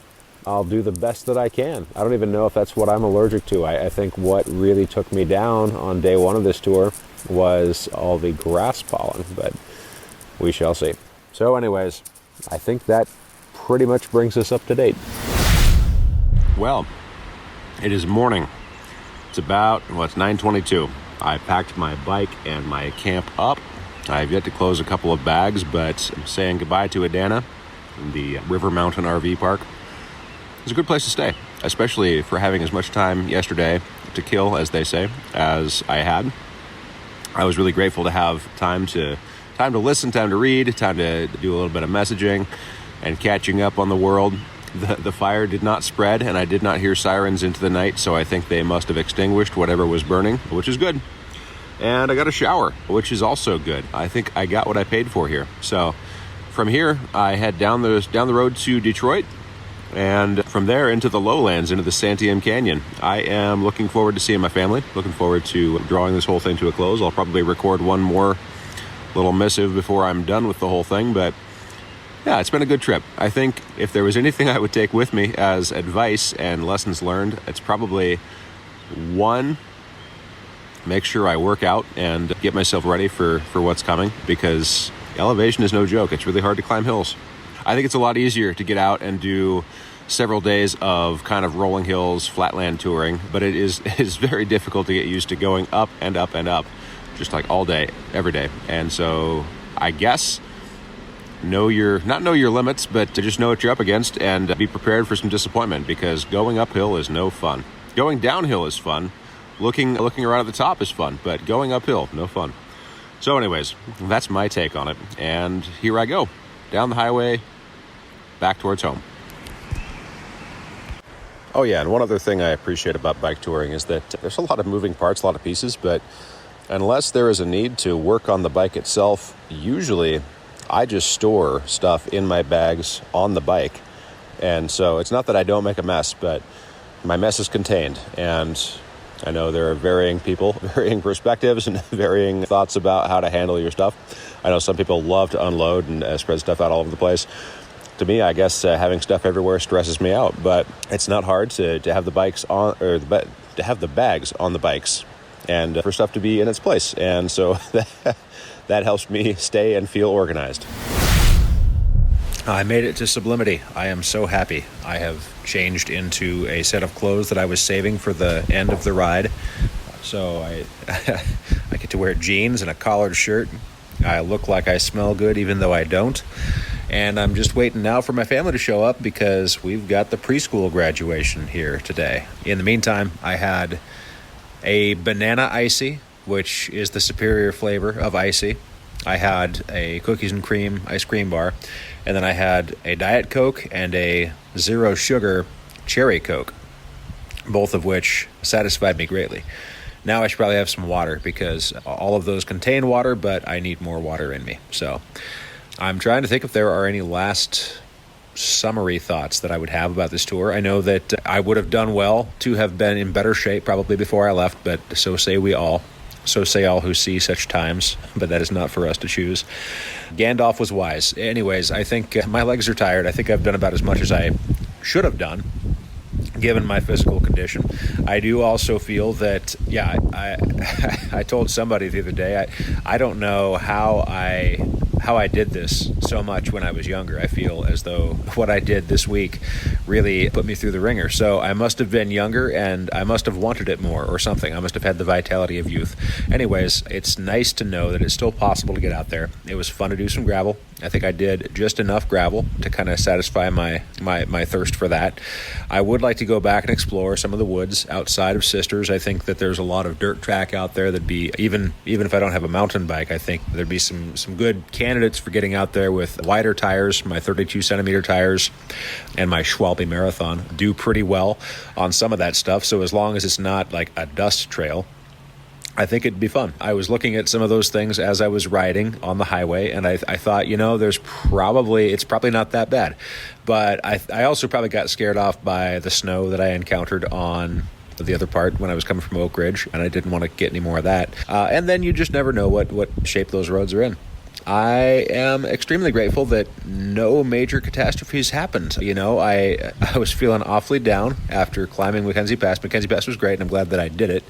I'll do the best that I can. I don't even know if that's what I'm allergic to. I think what really took me down on day 1 of this tour was all the grass pollen, but we shall see. So anyways, I think that pretty much brings us up to date. Well, it is morning. It's about, it's 9:22. I packed my bike and my camp up. I've yet to close a couple of bags, but I'm saying goodbye to Adana, the River Mountain RV Park. It's a good place to stay, especially for having as much time yesterday to kill, as they say, as I had. I was really grateful to have time to listen, time to read, time to do a little bit of messaging and catching up on the world. The fire did not spread, and I did not hear sirens into the night, so I think they must have extinguished whatever was burning, which is good. And I got a shower, which is also good. I think I got what I paid for here. So from here, I head down the road to Detroit, and from there into the lowlands, into the Santiam Canyon. I am looking forward to seeing my family, looking forward to drawing this whole thing to a close. I'll probably record one more little missive before I'm done with the whole thing, but yeah, it's been a good trip. I think if there was anything I would take with me as advice and lessons learned, it's probably 1, make sure I work out and get myself ready for what's coming, because elevation is no joke. It's really hard to climb hills. I think it's a lot easier to get out and do several days of kind of rolling hills, flatland touring, but it is very difficult to get used to going up and up and up, just like all day, every day. And so I guess not know your limits, but to just know what you're up against and be prepared for some disappointment, because going uphill is no fun. Going downhill is fun. Looking around at the top is fun, but going uphill, no fun. So anyways, that's my take on it. And here I go, down the highway, back towards home. Oh yeah, and one other thing I appreciate about bike touring is that there's a lot of moving parts, a lot of pieces, but unless there is a need to work on the bike itself, usually I just store stuff in my bags on the bike. And so it's not that I don't make a mess, but my mess is contained. And I know there are varying people, varying perspectives, and varying thoughts about how to handle your stuff. I know some people love to unload and spread stuff out all over the place. To me, I guess having stuff everywhere stresses me out, but it's not hard to have the bikes on, or to have the bags on the bikes, and for stuff to be in its place. And so that helps me stay and feel organized. I made it to Sublimity. I am so happy. I have changed into a set of clothes that I was saving for the end of the ride. So I get to wear jeans and a collared shirt. I look like I smell good, even though I don't. And I'm just waiting now for my family to show up because we've got the preschool graduation here today. In the meantime, I had a banana icy, which is the superior flavor of icy. I had a cookies and cream ice cream bar, and then I had a Diet Coke and a zero sugar cherry Coke, both of which satisfied me greatly. Now I should probably have some water because all of those contain water, but I need more water in me. So I'm trying to think if there are any last summary thoughts that I would have about this tour. I know that I would have done well to have been in better shape probably before I left, but so say we all. So say all who see such times, but that is not for us to choose. Gandalf was wise. Anyways, I think my legs are tired. I think I've done about as much as I should have done, given my physical condition. I do also feel that, I told somebody the other day, I don't know how I did this so much when I was younger. I feel as though what I did this week really put me through the ringer. So I must have been younger and I must have wanted it more or something. I must have had the vitality of youth. Anyways, it's nice to know that it's still possible to get out there. It was fun to do some gravel. I think I did just enough gravel to kind of satisfy my thirst for that. I would like to go back and explore some of the woods outside of Sisters. I think that there's a lot of dirt track out there that'd be, even if I don't have a mountain bike, I think there'd be some good candidates for getting out there with wider tires. My 32 centimeter tires and my Schwalbe Marathon do pretty well on some of that stuff. So as long as it's not like a dust trail, I think it'd be fun. I was looking at some of those things as I was riding on the highway, and I thought, it's probably not that bad. But I also probably got scared off by the snow that I encountered on the other part when I was coming from Oak Ridge, and I didn't want to get any more of that. And then you just never know what shape those roads are in. I am extremely grateful that no major catastrophes happened. I was feeling awfully down after climbing Mackenzie Pass. Mackenzie Pass was great, and I'm glad that I did it,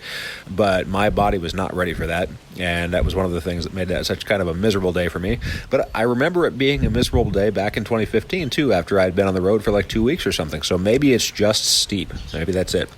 but my body was not ready for that, and that was one of the things that made that such kind of a miserable day for me. But I remember it being a miserable day back in 2015, too, after I'd been on the road for like 2 weeks or something, so maybe it's just steep. Maybe that's it.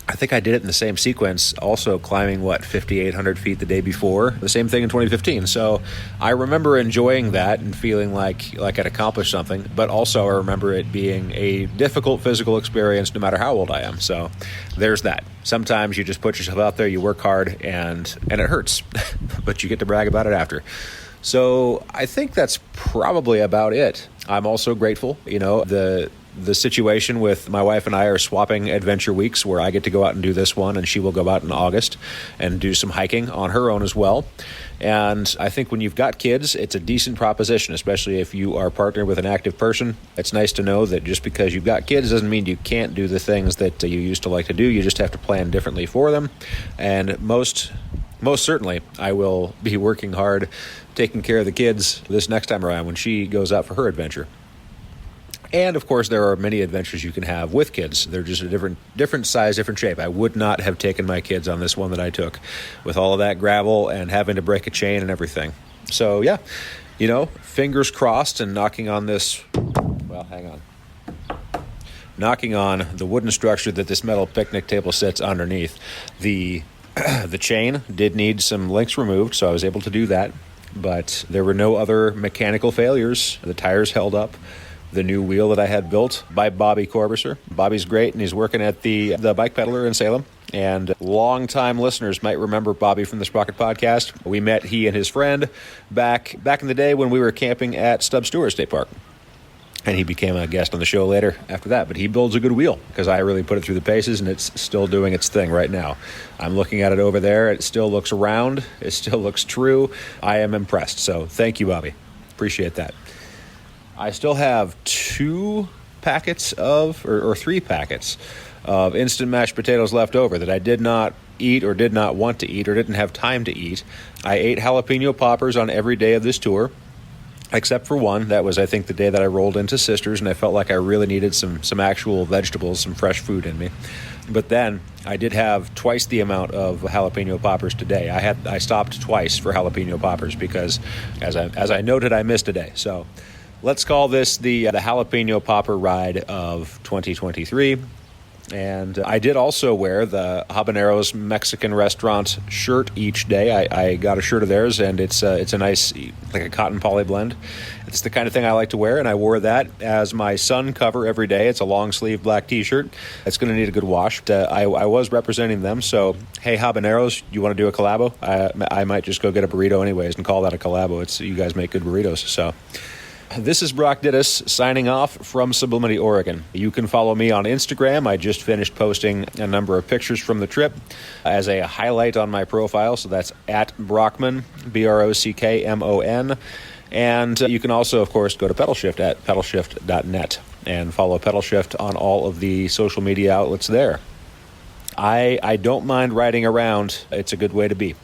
I think I did it in the same sequence, also climbing, 5,800 feet the day before, the same thing in 2015. So I remember enjoying that and feeling like I'd accomplished something, but also I remember it being a difficult physical experience no matter how old I am. So there's that. Sometimes you just put yourself out there, you work hard, and it hurts, but you get to brag about it after. So I think that's probably about it. I'm also grateful, the situation with my wife and I are swapping adventure weeks where I get to go out and do this one and she will go out in August and do some hiking on her own as well. And I think when you've got kids, it's a decent proposition, especially if you are partnered with an active person. It's nice to know that just because you've got kids doesn't mean you can't do the things that you used to like to do. You just have to plan differently for them. And most certainly, I will be working hard, taking care of the kids this next time around when she goes out for her adventure. And, of course, there are many adventures you can have with kids. They're just a different size, different shape. I would not have taken my kids on this one that I took with all of that gravel and having to break a chain and everything. So, yeah, fingers crossed and knocking on the wooden structure that this metal picnic table sits underneath. The chain did need some links removed, so I was able to do that. But there were no other mechanical failures. The tires held up. The new wheel that I had built by Bobby Corbuser. Bobby's great, and he's working at the Bike Peddler in Salem. And longtime listeners might remember Bobby from the Sprocket Podcast. We met he and his friend back in the day when we were camping at Stubbs Stewart State Park. And he became a guest on the show later after that. But he builds a good wheel because I really put it through the paces, and it's still doing its thing right now. I'm looking at it over there. It still looks round. It still looks true. I am impressed. So thank you, Bobby. Appreciate that. I still have 2 packets or 3 packets of instant mashed potatoes left over that I did not eat or did not want to eat or didn't have time to eat. I ate jalapeno poppers on every day of this tour, except for one. That was, I think, the day that I rolled into Sisters, and I felt like I really needed some actual vegetables, some fresh food in me. But then I did have twice the amount of jalapeno poppers today. I stopped twice for jalapeno poppers because, as I noted, I missed a day. So let's call this the jalapeno popper ride of 2023. And I did also wear the Habaneros Mexican restaurant shirt each day. I got a shirt of theirs, and it's a nice, like a cotton poly blend. It's the kind of thing I like to wear, and I wore that as my sun cover every day. It's a long sleeve black T-shirt. It's going to need a good wash. I was representing them, so hey, Habaneros, you want to do a collabo? I might just go get a burrito anyways and call that a collabo. You guys make good burritos, so... This is Brock Dittus signing off from Sublimity, Oregon. You can follow me on Instagram. I just finished posting a number of pictures from the trip as a highlight on my profile. So that's at Brockman, BROCKMON. And you can also, of course, go to Pedalshift at pedalshift.net and follow Pedalshift on all of the social media outlets there. I don't mind riding around. It's a good way to be.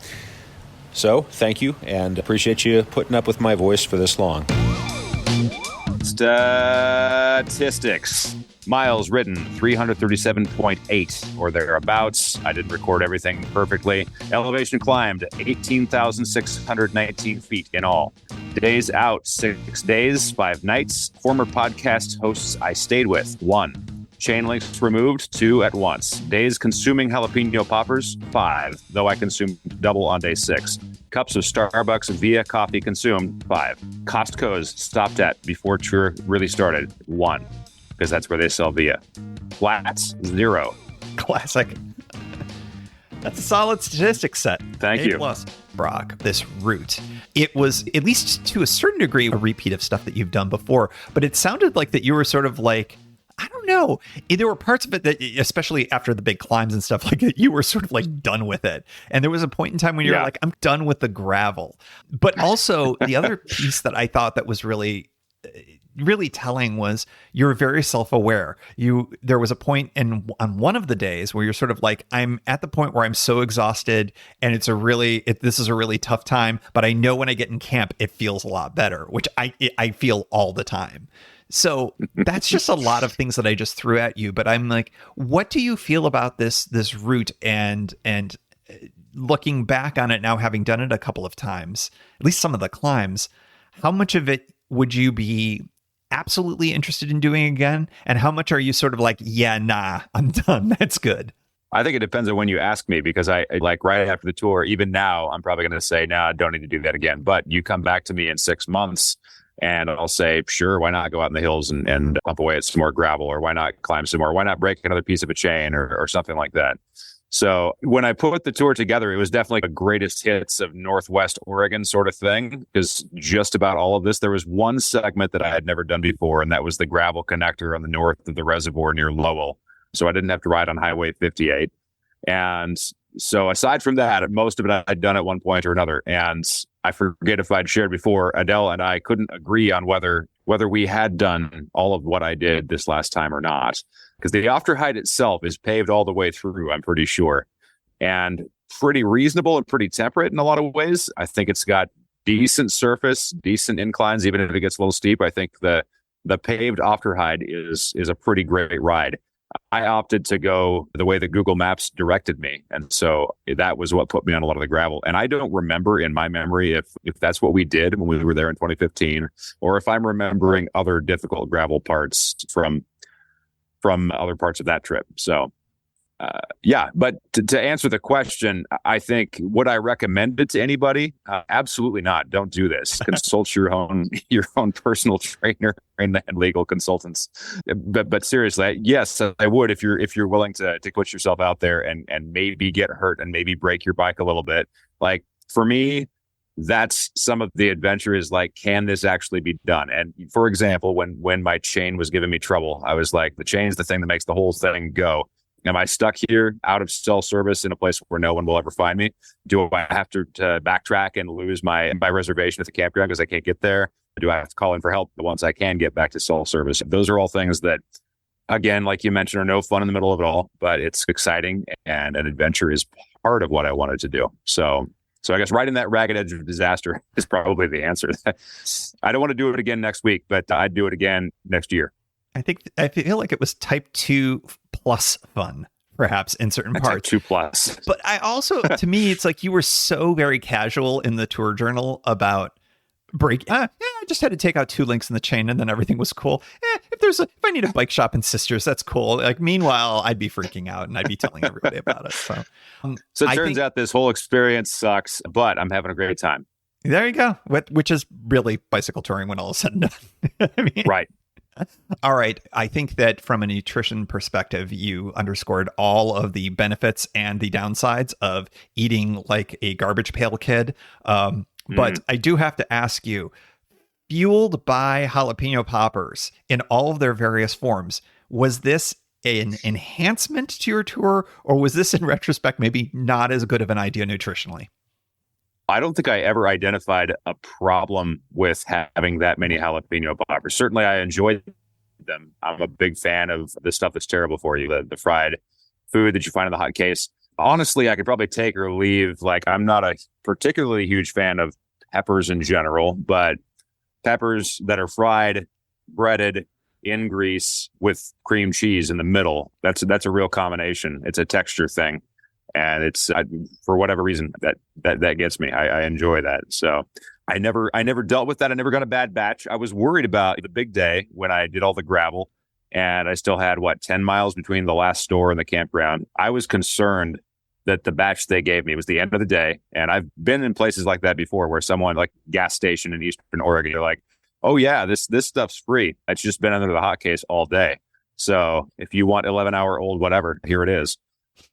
So thank you, and appreciate you putting up with my voice for this long. Statistics. Miles ridden, 337.8 or thereabouts. I didn't record everything perfectly. Elevation climbed, 18,619 feet in all. Days out, 6 days, 5 nights. Former podcast hosts I stayed with, 1. Chain links removed, 2 at once. Days consuming jalapeno poppers, 5, though I consumed double on day 6. Cups of Starbucks via coffee consumed, 5. Costco's stopped at before tour really started, 1, because that's where they sell via. Flats, 0. Classic. That's a solid statistics set. Thank you. Plus, Brock, this route. It was, at least to a certain degree, a repeat of stuff that you've done before, but it sounded like that you were sort of like, I don't know. There were parts of it that, especially after the big climbs and stuff like that, you were sort of like done with it. And there was a point in time when you were like, I'm done with the gravel. But also the other piece that I thought that was really telling was you're very self-aware. There was a point on one of the days where you're sort of like, I'm at the point where I'm so exhausted and this is a really tough time, but I know when I get in camp, it feels a lot better, which I feel all the time. So that's just a lot of things that I just threw at you. But I'm like, what do you feel about this route and looking back on it now, having done it a couple of times, at least some of the climbs, how much of it would you be absolutely interested in doing again? And how much are you sort of like, yeah, nah, I'm done. That's good. I think it depends on when you ask me, because I like right after the tour, even now, I'm probably going to say, nah, I don't need to do that again. But you come back to me in 6 months, and I'll say, sure, why not go out in the hills and pump away at some more gravel, or why not climb some more? Why not break another piece of a chain or something like that? So when I put the tour together, it was definitely a greatest hits of Northwest Oregon sort of thing, because just about all of this, there was one segment that I had never done before, and that was the gravel connector on the north of the reservoir near Lowell. So I didn't have to ride on Highway 58. And so aside from that, most of it I'd done at one point or another. And I forget if I'd shared before, Adele and I couldn't agree on whether we had done all of what I did this last time or not. Because the Afterhide itself is paved all the way through, I'm pretty sure. And pretty reasonable and pretty temperate in a lot of ways. I think it's got decent surface, decent inclines, even if it gets a little steep. I think the paved Afterhide is a pretty great ride. I opted to go the way that Google Maps directed me. And so that was what put me on a lot of the gravel. And I don't remember in my memory if that's what we did when we were there in 2015, or if I'm remembering other difficult gravel parts from other parts of that trip. So, but to answer the question, I think, would I recommend it to anybody? Absolutely not. Don't do this. Consult your own personal trainer and legal consultants. But seriously, yes, I would if you're willing to put yourself out there and maybe get hurt and maybe break your bike a little bit. Like for me, that's some of the adventure is like, can this actually be done? And for example, when my chain was giving me trouble, I was like, the chain's the thing that makes the whole thing go. Am I stuck here out of cell service in a place where no one will ever find me? Do I have to backtrack and lose my reservation at the campground because I can't get there? Do I have to call in for help once I can get back to cell service? Those are all things that, again, like you mentioned, are no fun in the middle of it all, but it's exciting, and an adventure is part of what I wanted to do. So I guess right in that ragged edge of disaster is probably the answer. I don't want to do it again next week, but I'd do it again next year. I feel like it was type 2 plus fun, perhaps in certain parts. Type 2 plus. But I also, to me, it's like you were so very casual in the tour journal about I just had to take out 2 links in the chain and then everything was cool. It if I need a bike shop in Sisters, that's cool. Like, meanwhile, I'd be freaking out and I'd be telling everybody about it. So it turns out this whole experience sucks, but I'm having a great time. There you go. Which is really bicycle touring when all is said and done. I mean, right. All right. I think that from a nutrition perspective, you underscored all of the benefits and the downsides of eating like a garbage pail kid. But I do have to ask you, fueled by jalapeno poppers in all of their various forms, was this an enhancement to your tour, or was this in retrospect maybe not as good of an idea nutritionally? I don't think I ever identified a problem with having that many jalapeno poppers. Certainly, I enjoyed them. I'm a big fan of the stuff that's terrible for you, the fried food that you find in the hot case. Honestly, I could probably take or leave. Like, I'm not a particularly huge fan of peppers in general, but peppers that are fried, breaded in grease with cream cheese in the middle, that's a real combination. It's a texture thing. And it's for whatever reason that gets me. I enjoy that. So I never dealt with that. I never got a bad batch. I was worried about the big day when I did all the gravel and I still had 10 miles between the last store and the campground. I was concerned that the batch they gave me was the end of the day. And I've been in places like that before where someone, like gas station in Eastern Oregon, you're like, oh yeah, this stuff's free. It's just been under the hot case all day. So if you want 11-hour-old whatever, here it is.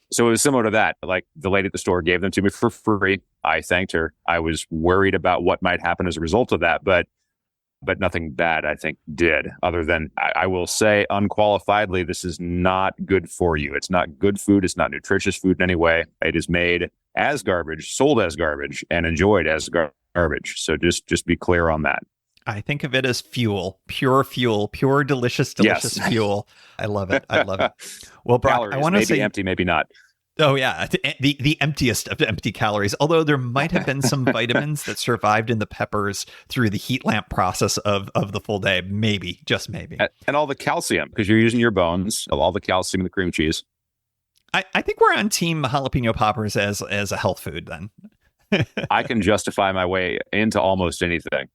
So it was similar to that. Like, the lady at the store gave them to me for free. I thanked her. I was worried about what might happen as a result of that, but nothing bad, I think, did. Other than, I will say unqualifiedly, this is not good for you. It's not good food. It's not nutritious food in any way. It is made as garbage, sold as garbage, and enjoyed as garbage. So just be clear on that. I think of it as pure, delicious Yes. fuel. I love it. Well, Brock, Calories, I want to say empty, maybe not. Oh yeah, the emptiest of empty calories. Although there might have been some vitamins that survived in the peppers through the heat lamp process of the full day. Maybe, just maybe. And all the calcium, because you're using your bones, all the calcium in the cream cheese. I think we're on team jalapeno poppers as a health food then. I can justify my way into almost anything.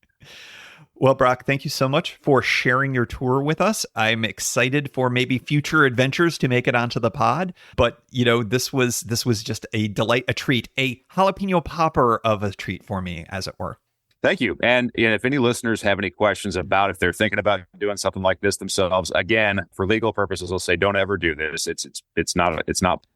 Well, Brock, thank you so much for sharing your tour with us. I'm excited for maybe future adventures to make it onto the pod. But, this was just a delight, a treat, a jalapeno popper of a treat for me, as it were. Thank you. And if any listeners have any questions about if they're thinking about doing something like this themselves, again, for legal purposes, I'll say don't ever do this. It's not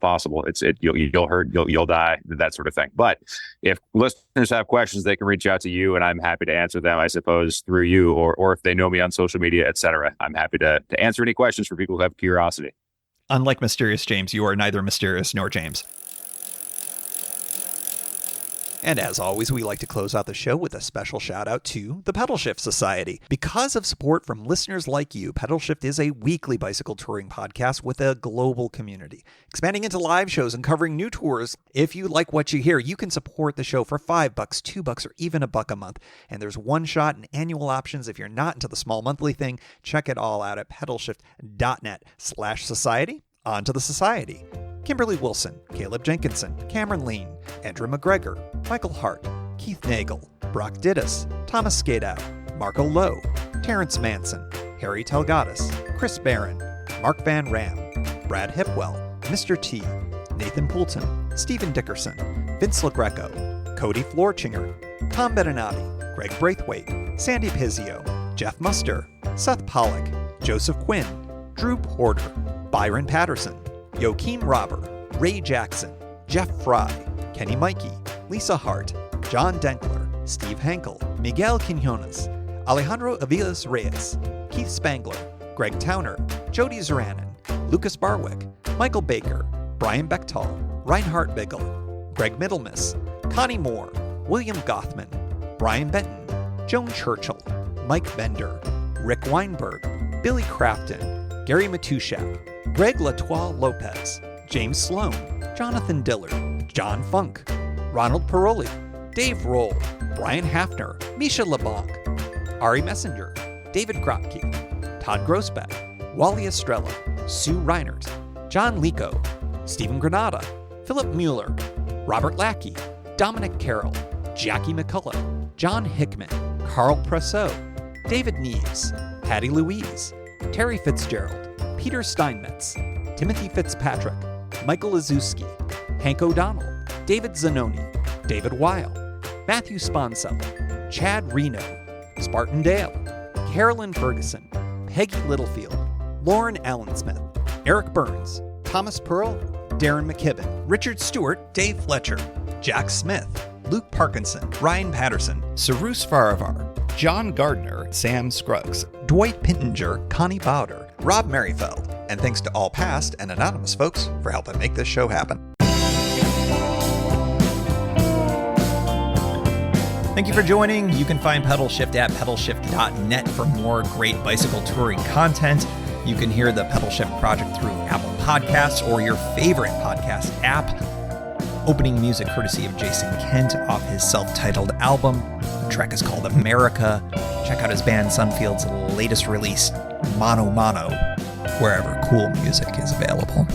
possible. You'll hurt, you'll die, that sort of thing. But if listeners have questions, they can reach out to you, and I'm happy to answer them, I suppose, through you, or if they know me on social media, etc. I'm happy to answer any questions for people who have curiosity. Unlike Mysterious James, you are neither mysterious nor James. And as always, we like to close out the show with a special shout out to the Pedalshift Society. Because of support from listeners like you, Pedalshift is a weekly bicycle touring podcast with a global community, expanding into live shows and covering new tours. If you like what you hear, you can support the show for $5, $2, or even $1 a month. And there's one-shot and annual options. If you're not into the small monthly thing, check it all out at pedalshift.net/society. On to the society. Kimberly Wilson, Caleb Jenkinson, Cameron Lean, Andrew McGregor, Michael Hart, Keith Nagel, Brock Dittus, Thomas Skadow, Marco Lowe, Terrence Manson, Harry Telgadis, Chris Barron, Mark Van Ram, Brad Hipwell, Mr. T, Nathan Poulton, Stephen Dickerson, Vince LaGreco, Cody Florchinger, Tom Beninati, Greg Braithwaite, Sandy Pizzio, Jeff Muster, Seth Pollock, Joseph Quinn, Drew Porter, Byron Patterson, Joachim Robber, Ray Jackson, Jeff Fry, Kenny Mikey, Lisa Hart, John Denkler, Steve Henkel, Miguel Quinones, Alejandro Aviles Reyes, Keith Spangler, Greg Towner, Jody Zeranin, Lucas Barwick, Michael Baker, Brian Bechtal, Reinhard Bigel, Greg Middlemiss, Connie Moore, William Gothman, Brian Benton, Joan Churchill, Mike Bender, Rick Weinberg, Billy Crafton, Gary Matushak, Greg Latoile Lopez, James Sloan, Jonathan Dillard, John Funk, Ronald Paroli, Dave Roll, Brian Hafner, Misha LeBlanc, Ari Messenger, David Kropke, Todd Grossbeck, Wally Estrella, Sue Reinert, John Lico, Stephen Granada, Philip Mueller, Robert Lackey, Dominic Carroll, Jackie McCullough, John Hickman, Carl Presseau, David Neves, Patty Louise, Terry Fitzgerald, Peter Steinmetz, Timothy Fitzpatrick, Michael Azuski, Hank O'Donnell, David Zanoni, David Weil, Matthew Sponsell, Chad Reno, Spartan Dale, Carolyn Ferguson, Peggy Littlefield, Lauren Allensmith, Eric Burns, Thomas Pearl, Darren McKibben, Richard Stewart, Dave Fletcher, Jack Smith, Luke Parkinson, Ryan Patterson, Sarus Faravar, John Gardner, Sam Scruggs, Dwight Pintinger, Connie Bowder, Rob Merrifield, and thanks to all past and anonymous folks for helping make this show happen. Thank you for joining. You can find Pedalshift at pedalshift.net for more great bicycle touring content. You can hear the Pedalshift project through Apple Podcasts or your favorite podcast app. Opening music courtesy of Jason Kent off his self-titled album. The track is called America. Check out his band Sunfield's latest release, Mono Mono, wherever cool music is available.